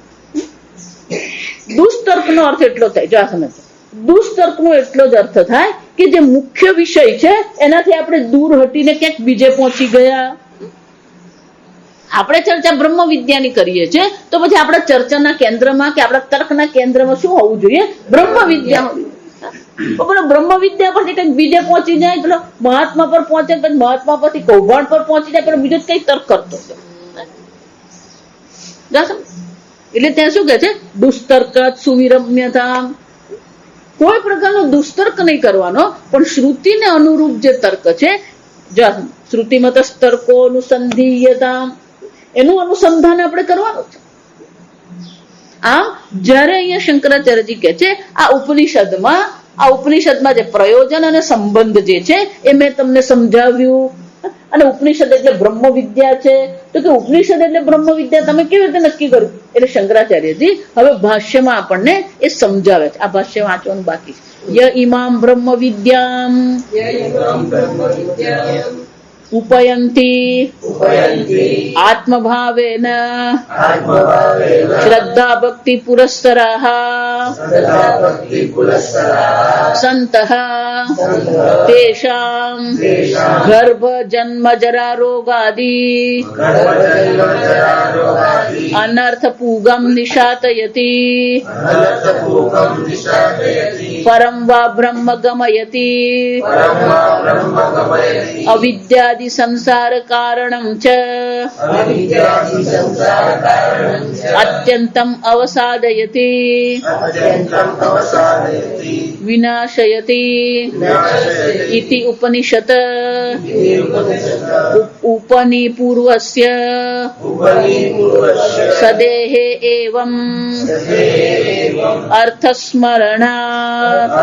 દુષ્તર્ક નો અર્થ એટલો થાય, જો આ સમજ, દુષ્તર્ક નો એટલો જ અર્થ થાય કે જે મુખ્ય વિષય છે એનાથી આપણે દૂર હટીને ક્યાંક બીજે પહોંચી ગયા. આપણે ચર્ચા બ્રહ્મ વિદ્યાની કરીએ છીએ, તો પછી આપણા ચર્ચાના કેન્દ્રમાં કે આપણા તર્કના કેન્દ્રમાં શું હોવું જોઈએ? બ્રહ્મ વિદ્યા હોવી. પેલો બ્રહ્મ વિદ્યા પરથી કંઈક બીજે પહોંચી જાય, પેલો મહાત્મા પર પહોંચે, પછી મહાત્મા પરથી કૌભાંડ પર પહોંચી જાય, પેલો બીજો જ કઈ તર્ક કરતો. એટલે ત્યાં શું કે છે? દુષ્તર્કાત સુવિરમ્યતા. કોઈ પ્રકારનો દુષ્તર્ક નહીં કરવાનો, પણ શ્રુતિને અનુરૂપ જે તર્ક છે, શ્રુતિમત તર્કો અનુસંધીયતા, એનું અનુસંધાન આપણે કરવાનું છે. આમ જયારે અહીંયા શંકરાચાર્યજી કે છે આ ઉપનિષદમાં જે પ્રયોજન અને સંબંધ જે છે એ મેં તમને સમજાવ્યું. અને ઉપનિષદ એટલે બ્રહ્મ વિદ્યા છે, તો કે ઉપનિષદ એટલે બ્રહ્મ વિદ્યા તમે કેવી રીતે નક્કી કર્યું? એટલે શંકરાચાર્યજી હવે ભાષ્યમાં આપણને એ સમજાવે છે. આ ભાષ્ય વાંચવાનું બાકી છે. ય ઇમામ બ્રહ્મ વિદ્યામ उपयन्ति आत्मभावेन श्रद्धा भक्ति पुरस्सराः सन्तः तेषां गर्भ जन्म जरा रोगादि अनर्थपूगं निशातयति परं वा ब्रह्म गमयति अविद्यादि संसार कारणं च अत्यन्तम् अवसादयति विनाशयति इति उपनिषत् उपनिपूर्वस्य सदेहे एवं अर्थस्मरणात्.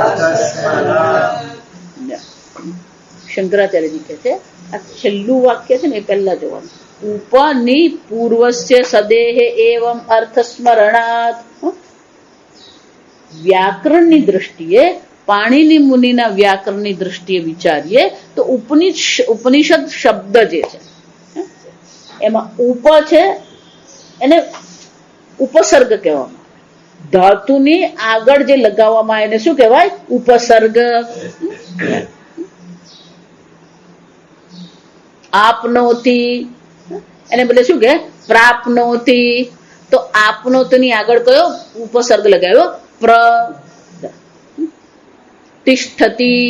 શંકરાચાર્યજી કહે છે આ છેલ્લું વાક્ય છે ને એ પહેલા જોવાનું. ઉપનિપૂર્વસ્ય સદેહ એવં અર્થસ્મરણાત. વ્યાકરણની દ્રષ્ટિએ, પાણીની મુનિના વ્યાકરણની દ્રષ્ટિએ વિચારીએ તો ઉપનિષદ શબ્દ જે છે એમાં ઉપ છે એને ઉપસર્ગ કહેવામાં આવે. ધાતુની આગળ જે લગાવવામાં આવે એને શું કહેવાય? ઉપસર્ગ. આપનોતી એને બદલે શું કે પ્રાપ્નોતી, તો આપનોતી આગળ કયો ઉપસર્ગ લગાવ્યો? પ્ર. તિષ્ઠતી,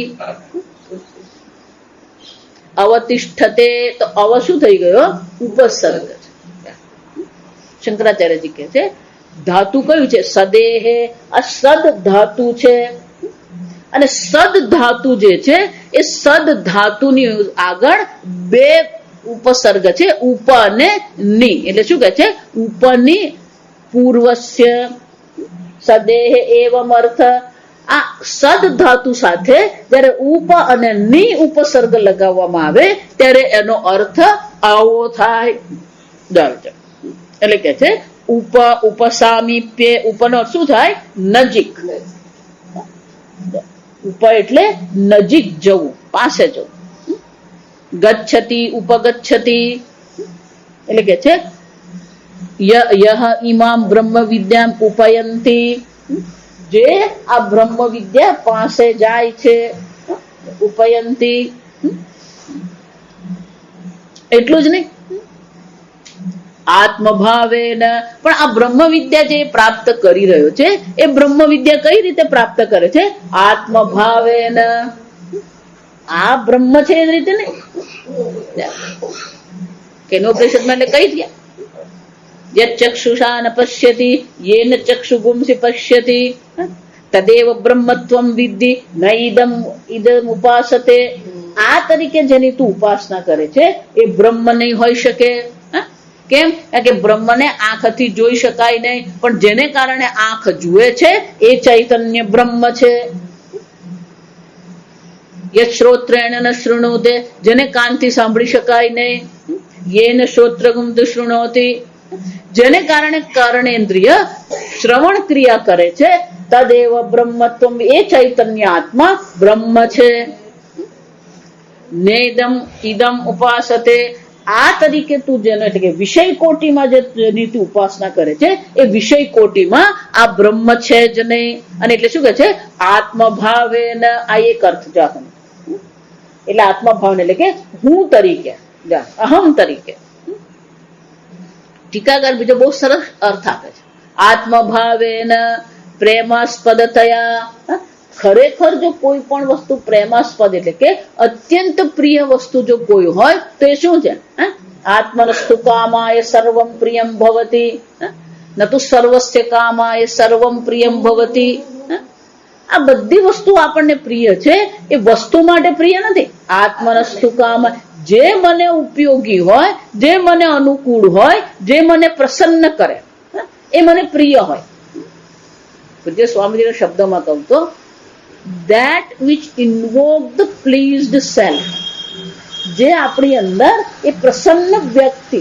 અવતિષ્ઠતે, તો અવ શું થઈ ગયો? ઉપસર્ગ. શંકરાચાર્યજી કહે છે ધાતુ કયું છે? સદેહે. આ સદ ધાતુ છે, અને સદ ધાતુ જે છે એ સદ ધાતુની આગળ બે ઉપસર્ગ છે, ઉપ અને ની. એટલે શું કહે છે? ઉપની પૂર્વસ્ય સદેહ એવમ અર્થ. આ સદ ધાતુ સાથે જયારે ઉપ અને ની ઉપસર્ગ લગાવવામાં આવે ત્યારે એનો અર્થ આવો થાય. એટલે કે છે ઉપસામીપ્ય. ઉપનો શું થાય? નજીક. ઉપ એટલે નજીક જવું, પાસે જવું. ગચ્છતિ, ઉપગચ્છતિ. એટલે કે છે યહ ઇમામ બ્રહ્મ વિદ્યામ ઉપયંતિ. જે આ બ્રહ્મ વિદ્યા પાસે જાય છે. ઉપયંતિ એટલું જ નહીં, આત્મભાવેન. પણ આ બ્રહ્મ વિદ્યા જે પ્રાપ્ત કરી રહ્યો છે એ બ્રહ્મ વિદ્યા કઈ રીતે પ્રાપ્ત કરે છે? આત્મભાવેન. આ બ્રહ્મ છે એ રીતે નહીં. કેનોપનિષદમાં એટલે કઈ ગયા યચક્ષુષા ન પશ્યતિ યેન ચક્ષુગુંસી પશ્યતિ તદેવ બ્રહ્મત્વમ વિદ્ધિ ન ઇદમ ઉપાસતે. આ તરીકે જેની તું ઉપાસના કરે છે એ બ્રહ્મ નહીં હોઈ શકે. કેમ? કારણ કે બ્રહ્મને આંખથી જોઈ શકાય નહીં, પણ જેને કારણે આંખ જુએ છે એ ચૈતન્ય બ્રહ્મ છે. યશ્રોત્રેણ ન શૃણોતે, જેને કાનથી સાંભળી શકાય નહીં. યેન શ્રોત્રગુમ શૃણોતિ, જેને કારણે કર્ણેન્દ્રિય શ્રવણ ક્રિયા કરે છે. તદેવ બ્રહ્મત્વમ, એ ચૈતન્ય આત્મા બ્રહ્મ છે. નેદમ ઇદમ ઉપાસતે, આ તરીકે તું જેને એટલે કે વિષય કોટીમાં જેની તું ઉપાસના કરે છે એ વિષય કોટીમાં આ બ્રહ્મ છે જ નહીં. અને એટલે શું કહે છે? આત્મભાવે ન, આ એક અર્થ જાહન, એટલે આત્મભાવને એટલે કે હું તરીકે, અહમ તરીકે. ટીકાકાર બીજો બહુ સરસ અર્થ આપે છે. આત્મભાવેન પ્રેમાસ્પદતયા, ખરેખર જો કોઈ પણ વસ્તુ પ્રેમાસ્પદ એટલે કે અત્યંત પ્રિય વસ્તુ જો કોઈ હોય તો એ શું છે? આત્મનસ્તુ કામાય સર્વમ પ્રિયમ ભવતી, ન તો સર્વસ્ય કામાય સર્વમ પ્રિયમ ભવતી. આ બધી વસ્તુ આપણને પ્રિય છે એ વસ્તુ માટે પ્રિય નથી. આત્મનસ્તુ કામ, જે મને ઉપયોગી હોય, જે મને અનુકૂળ હોય, જે મને પ્રસન્ન કરે એ મને પ્રિય હોય. પૂજ્ય સ્વામીજીના શબ્દમાં કહું તો, that which invoke the pleased self, જે આપણી અંદર એ પ્રસન્ન વ્યક્તિ,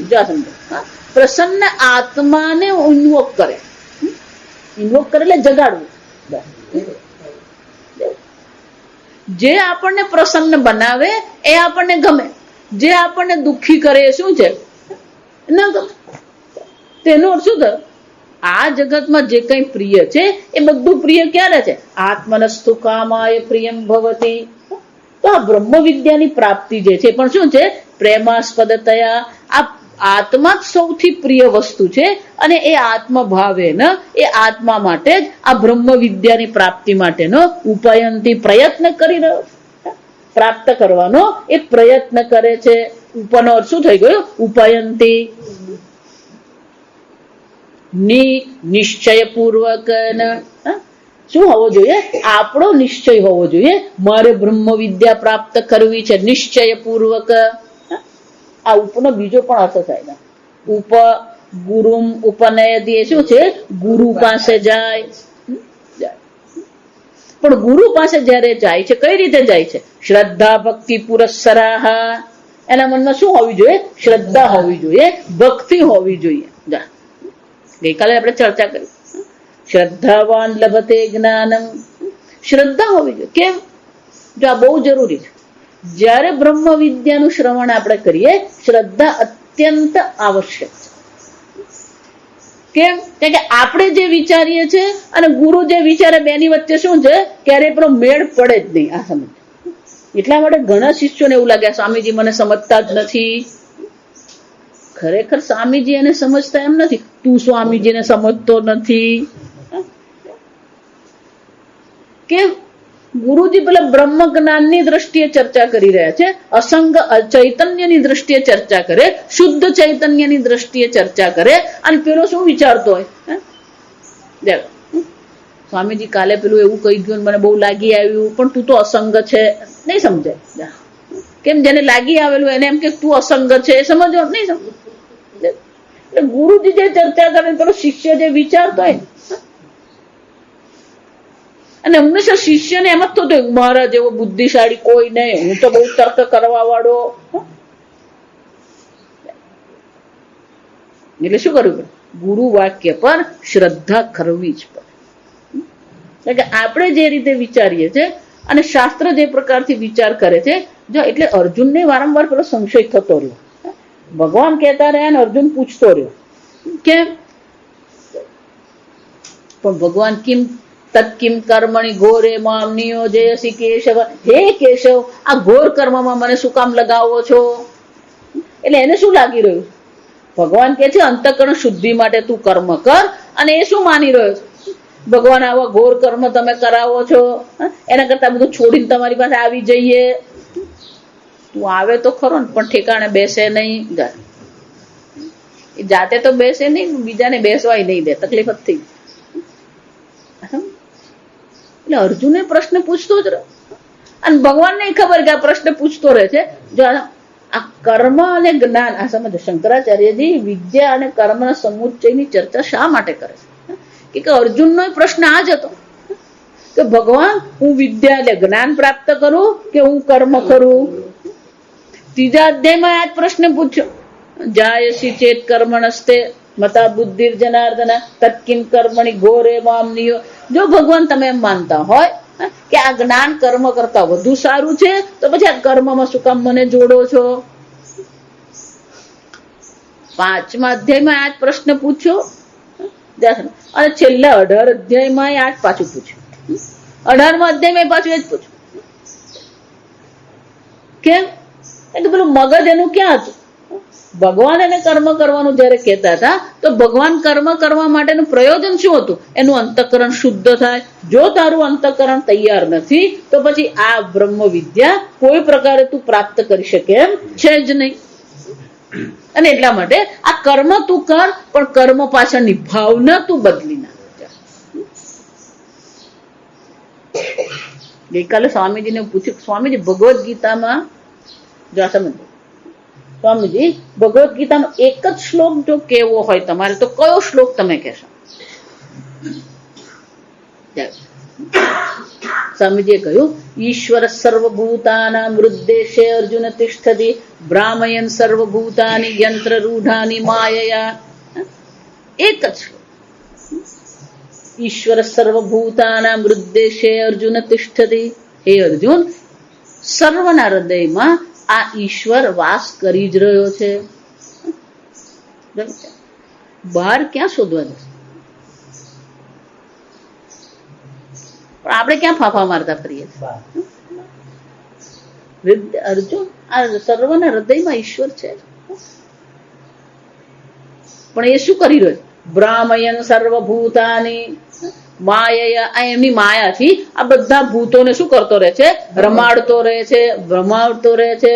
પ્રસન્ન આત્માને ઇન્વોક કરે. ઇન્વોક કરે એટલે જગાડવું. જે આપણને પ્રસન્ન બનાવે એ આપણને ગમે, જે આપણને દુઃખી કરે એ શું છે? ન ગમે. તેનો અર્થ શું થયો? આ જગતમાં જે કઈ પ્રિય છે એ બધું પ્રિય ક્યારે છે? આત્મનસ્તુ કામાય પ્રિયમ ભવતી. તો આ બ્રહ્મ વિદ્યાની પ્રાપ્તિ જે છે પણ શું છે? પ્રેમાસ્પદતયા. આ આત્મા જ સૌથી પ્રિય વસ્તુ છે અને એ આત્મભાવે ન, એ આત્મા માટે જ આ બ્રહ્મ વિદ્યાની પ્રાપ્તિ માટેનો ઉપાયંતી પ્રયત્ન કરી રહ્યો, પ્રાપ્ત કરવાનો એ પ્રયત્ન કરે છે. ઉપરનો અર્થ શું થઈ ગયો? ઉપાયંતી. નિશ્ચય પૂર્વક, શું હોવો જોઈએ? આપણો નિશ્ચય હોવો જોઈએ, મારે બ્રહ્મ વિદ્યા પ્રાપ્ત કરવી છે, નિશ્ચય પૂર્વક. આ ઉપનો બીજો પણ અર્થ થાય. ઉપ ગુરુમ ઉપનયતી, શું છે? ગુરુ પાસે જાય. પણ ગુરુ પાસે જયારે જાય છે કઈ રીતે જાય છે? શ્રદ્ધા ભક્તિ પુરસ્સરાહ. એના મનમાં શું હોવી જોઈએ? શ્રદ્ધા હોવી જોઈએ, ભક્તિ હોવી જોઈએ. ગઈકાલે આપણે ચર્ચા કરી, શ્રદ્ધાવાન લભતે જ્ઞાનમ. શ્રદ્ધા હોવી જોઈએ. કેમ? જો આ બહુ જરૂરી છે. જ્યારે બ્રહ્મ વિદ્યાનું શ્રવણ આપણે કરીએ, શ્રદ્ધા અત્યંત આવશ્યક છે. કેમ? કારણ કે આપણે જે વિચારીએ છીએ અને ગુરુ જે વિચારે બેની વચ્ચે શું છે? ક્યારેય પેલો મેળ પડે જ નહીં. આ સમજ. એટલા માટે ઘણા શિષ્યોને એવું લાગે સ્વામીજી મને સમજતા જ નથી. ખરેખર સ્વામીજી એને સમજતા એમ નથી, તું સ્વામીજીને સમજતો નથી. કેમ? ગુરુજી પેલા બ્રહ્મ જ્ઞાનની દ્રષ્ટિએ ચર્ચા કરી રહ્યા છે, અસંગ ચૈતન્યની દ્રષ્ટિએ ચર્ચા કરે, શુદ્ધ ચૈતન્યની દ્રષ્ટિએ ચર્ચા કરે, અને પેલો શું વિચારતો હોય? સ્વામીજી કાલે પેલું એવું કહી ગયું, મને બહુ લાગી આવ્યું, પણ તું તો અસંગ છે. નહીં સમજાય. કેમ? જેને લાગી આવેલું એને એમ કે તું અસંગ છે, એ સમજો નહીં સમજ. ગુરુજી જે ચર્ચા કરે પેલો શિષ્ય જે વિચારતો હોય, અને હંમેશા શિષ્યને એમ જ થતું મારા જેવો બુદ્ધિશાળી કોઈ નહીં, હું તો બહુ તર્ક કરવા વાળો. એટલે શું કરવું પડે? ગુરુ વાક્ય પર શ્રદ્ધા કરવી જ પડે. એટલે આપણે જે રીતે વિચારીએ છીએ અને શાસ્ત્ર જે પ્રકારથી વિચાર કરે છે, જો એટલે અર્જુનને વારંવાર પેલો સંશય થતો રહ્યો. ભગવાન કહેતા રહ્યા અને અર્જુન પૂછતો રહ્યો કેમ? પણ ભગવાન કિમ તત્કિમ કર્મણી ઘોરે મામ નિયોજયસી કેશવ. હે કેશવ, આ ઘોર કર્મમાં મને શું કામ લગાવો છો? એટલે એને શું લાગી રહ્યું? ભગવાન કે છે અંતઃકરણ શુદ્ધિ માટે તું કર્મ કર, અને એ શું માની રહ્યો છે? ભગવાન આવા ઘોર કર્મ તમે કરાવો છો, એના કરતા બધું છોડીને તમારી પાસે આવી જઈએ. તું આવે તો ખરો ને, પણ ઠેકાણે બેસે નહીં. એ જાતે તો બેસે નહીં, બીજાને બેસવાય નહીં દે, તકલીફ જ થઈ. એટલે અર્જુને પ્રશ્ન પૂછતો જ રહ્યો અને ભગવાનને ખબર કે આ પ્રશ્ન પૂછતો રહે છે. જો આ કર્મ અને જ્ઞાન, આ સમજો શંકરાચાર્યજી વિદ્યા અને કર્મના સમુચ્ચયની ચર્ચા શા માટે કરે છે કે અર્જુનનો પ્રશ્ન આ જ હતો કે ભગવાન હું વિદ્યા એટલે જ્ઞાન પ્રાપ્ત કરું કે હું કર્મ કરું. ત્રીજા અધ્યાયમાં આ જ પ્રશ્ન પૂછ્યો, જાયસી ચેત કર્મણસ્તે મતા બુદ્ધિર જનાર્દન તત્કિમ કર્મણી ઘોરે મામ નિયો. જો ભગવાન તમે એમ માનતા હોય કે આ જ્ઞાન કર્મ કરતા વધુ સારું છે તો પછી આ કર્મમાં શું કામ મને જોડો છો? પાંચમા અધ્યાયમાં આ જ પ્રશ્ન પૂછ્યો અને છેલ્લા 18 અધ્યાયમાં આ જ પાછું પૂછ્યું. 18મા અધ્યાયમાં પાછું એ જ પૂછ્યું. કેમ? એટલે પેલું મગજ એનું ક્યાં હતું? ભગવાન એને કર્મ કરવાનું જયારે કહેતા હતા તો ભગવાન કર્મ કરવા માટેનું પ્રયોજન શું હતું? એનું અંતઃકરણ શુદ્ધ થાય. જો તારું અંતઃકરણ તૈયાર નથી તો પછી આ બ્રહ્મ વિદ્યા કોઈ પ્રકારે તું પ્રાપ્ત કરી શકે એમ છે જ નહીં. અને એટલા માટે આ કર્મ તું કર, પણ કર્મ પાછળની ભાવના તું બદલી નાખ. ગઈકાલે સ્વામીજીને પૂછ્યું, સ્વામીજી ભગવદ્ ગીતામાં જો સમજો, સ્વામીજી ભગવદ્ ગીતાનો એક જ શ્લોક જો કેવો હોય તમારે તો કયો શ્લોક તમે કહેશો? સ્વામીજીએ કહ્યું, ઈશ્વર સર્વભૂતાનાં હૃદ્દેશે અર્જુન તિષ્ઠતિ ભ્રામયન સર્વભૂતાની યંત્ર રૂઢાની માયયા. એક જ શ્લોક. ઈશ્વર સર્વભૂતાનાં હૃદ્દેશે અર્જુન તિષ્ઠતિ. હે અર્જુન, સર્વના હૃદયમાં આ ઈશ્વર વાસ કરી જ રહ્યો છે. બહાર ક્યાં શોધવા જશે? પણ આપણે ક્યાં ફાફા મારતા ફરીએ છીએ? અર્જુન, આ સર્વના હૃદયમાં ઈશ્વર છે, પણ એ શું કરી રહ્યો છે? ભ્રામયન સર્વભૂતાની માયા. એમની માયાથી આ બધા ભૂતોને શું કરતો રહે છે? રમાડતો રહે છે, ભ્રમાવતો રહે છે.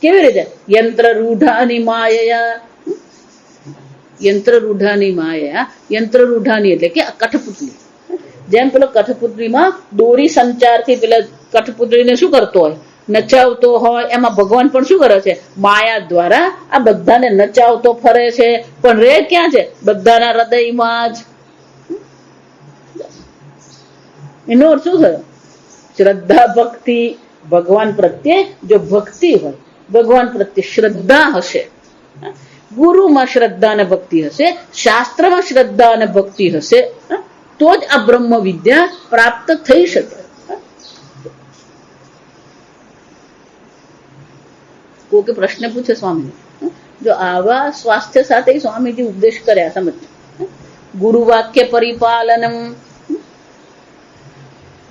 કેવી રીતે? યંત્ર રૂઢાની માયા. યંત્ર રૂઢાની માયા. યંત્ર રૂઢાની એટલે કે કઠપુતળી. જેમ પેલો કઠપુતળીમાં દોરી સંચારથી પેલા કઠપુતળીને શું કરતો હોય? નચાવતો હોય. એમાં ભગવાન પણ શું કરે છે? માયા દ્વારા આ બધાને નચાવતો ફરે છે, પણ રે ક્યાં છે? બધાના હૃદયમાં જ. એનો અર્થ શું થયો? શ્રદ્ધા ભક્તિ. ભગવાન પ્રત્યે જો ભક્તિ હોય, ભગવાન પ્રત્યે શ્રદ્ધા હશે, ગુરુમાં શ્રદ્ધા અને ભક્તિ હશે, શાસ્ત્રમાં શ્રદ્ધા અને ભક્તિ હશે, તો જ આ બ્રહ્મ વિદ્યા પ્રાપ્ત થઈ શકે. કોઈ પ્રશ્ન પૂછે સ્વામી, જો આવા સ્વાસ્થ્ય સાથે સ્વામીજી ઉપદેશ કર્યા, સમજો. ગુરુ વાક્ય પરિપાલનમ.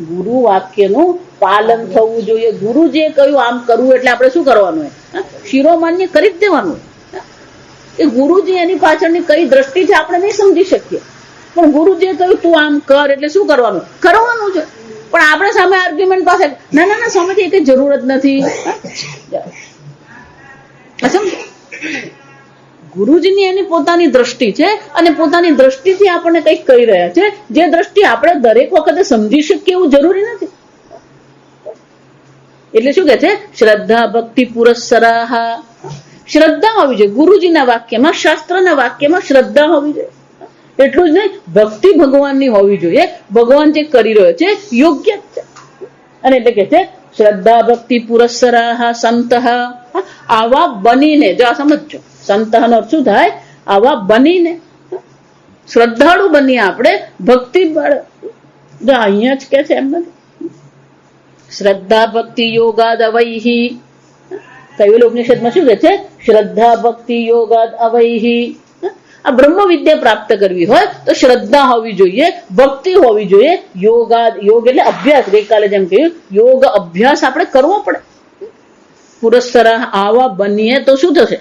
ગુરુ વાક્યનું પાલન થવું જોઈએ. ગુરુ જે કહ્યું આમ કરવું એટલે આપણે શું કરવાનું? શિરોમાન્ય કરી જ દેવાનું. એ ગુરુજી એની પાછળની કઈ દ્રષ્ટિ છે આપણે નહીં સમજી શકીએ, પણ ગુરુ જે કહ્યું તું આમ કર એટલે શું કરવાનું? કરવાનું છે. પણ આપણે સામે આર્ગ્યુમેન્ટ પાસે ના ના ના સ્વામીજી કઈ જરૂર જ નથી. ગુરુજીની એની પોતાની દ્રષ્ટિ છે અને પોતાની દ્રષ્ટિથી આપણને કંઈક કહી રહ્યા છે, જે દ્રષ્ટિ આપણે દરેક વખતે સમજી શકીએ એવું જરૂરી નથી. એટલે શું કે છે? શ્રદ્ધા ભક્તિ પુરસ્સરાહ. શ્રદ્ધા હોવી જોઈએ ગુરુજીના વાક્યમાં, શાસ્ત્રના વાક્યમાં શ્રદ્ધા હોવી જોઈએ. એટલું જ નહીં, ભક્તિ ભગવાનની હોવી જોઈએ. ભગવાન જે કરી રહ્યો છે યોગ્ય છે. અને એટલે કે છે શ્રદ્ધા ભક્તિ પુરસ્સરાહ સંતઃ. આવા બનીને, જો આ સમજો, સંતઃનો અર્થ શું થાય? આવા બનીને, શ્રદ્ધાળુ બનીએ આપણે, ભક્તિ જો અહીંયા જ કે છે એમ નથી. શ્રદ્ધા ભક્તિ યોગાદ અવૈહી. કયું ઉપનિષદમાં શું કે છે? શ્રદ્ધા ભક્તિ યોગાદ અવૈહી. આ બ્રહ્મ વિદ્યા પ્રાપ્ત કરવી હોય તો શ્રદ્ધા હોવી જોઈએ, ભક્તિ હોવી જોઈએ. યોગાદ, યોગ એટલે અભ્યાસ. ગઈકાલે જેમ કહ્યું, યોગ અભ્યાસ આપણે કરવો પડે. પુરસ્સરા આવા બનીએ તો શું થશે?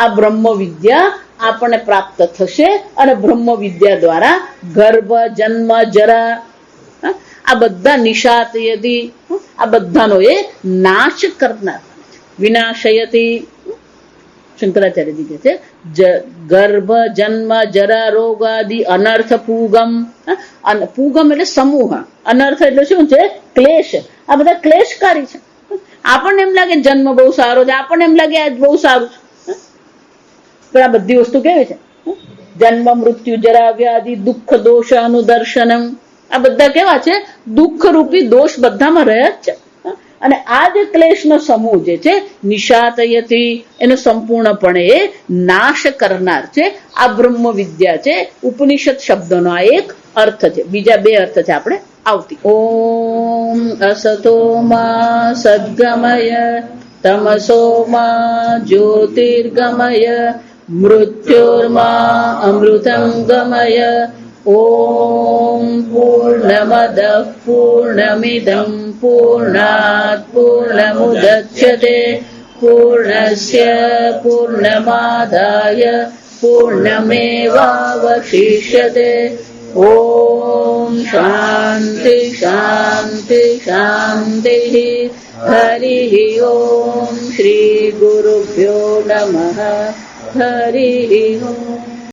આ બ્રહ્મ વિદ્યા આપણને પ્રાપ્ત થશે અને બ્રહ્મ વિદ્યા દ્વારા ગર્ભ, જન્મ, જરા, આ બધા નિશાત યદી, આ બધાનો એ નાશ કરનાર. વિનાશયતી. શંકરાચાર્યજી કહે છે ગર્ભ જન્મ જરા રોગ આદિ અનર્થ પૂગમ. પૂગમ એટલે સમૂહ, અનર્થ એટલે શું છે? ક્લેશ. આ બધા ક્લેશકારી છે. આપણને એમ લાગે જન્મ બહુ સારો છે, આપણને એમ લાગે આ બહુ સારું છે, પણ આ બધી વસ્તુ કેવી છે? જન્મ મૃત્યુ જરા વ્યાધિ દુઃખ દોષ અનુદર્શનમ. આ બધા કેવા છે? દુઃખ રૂપી દોષ બધામાં રહ્યા જ છે. અને આ જે ક્લેશનો સમૂહ જે છે નિશાતયતી, એનો સંપૂર્ણપણે એ નાશ કરનાર છે. આ બ્રહ્મ વિદ્યા છે. ઉપનિષદ શબ્દનો આ એક અર્થ છે. બીજા બે અર્થ છે આપણે આવતી. ઓમ અસતો માં સદ્ગમય તમસો માં જ્યોતિર્ગમય મૃત્યોર્મા અમૃતં ગમય. ઓમ પૂર્ણમદ પૂર્ણમિદં પૂર્ણાત પૂર્ણમુદચ્યતે પૂર્ણસ્ય પૂર્ણમાદાય પૂર્ણમેવાવશિષ્યતે. ઓમ શાંતિ શાંતિ શાંતિ. હરિ ઓમ શ્રી ગુરુભ્યો નમઃ. હરિ ઓમ.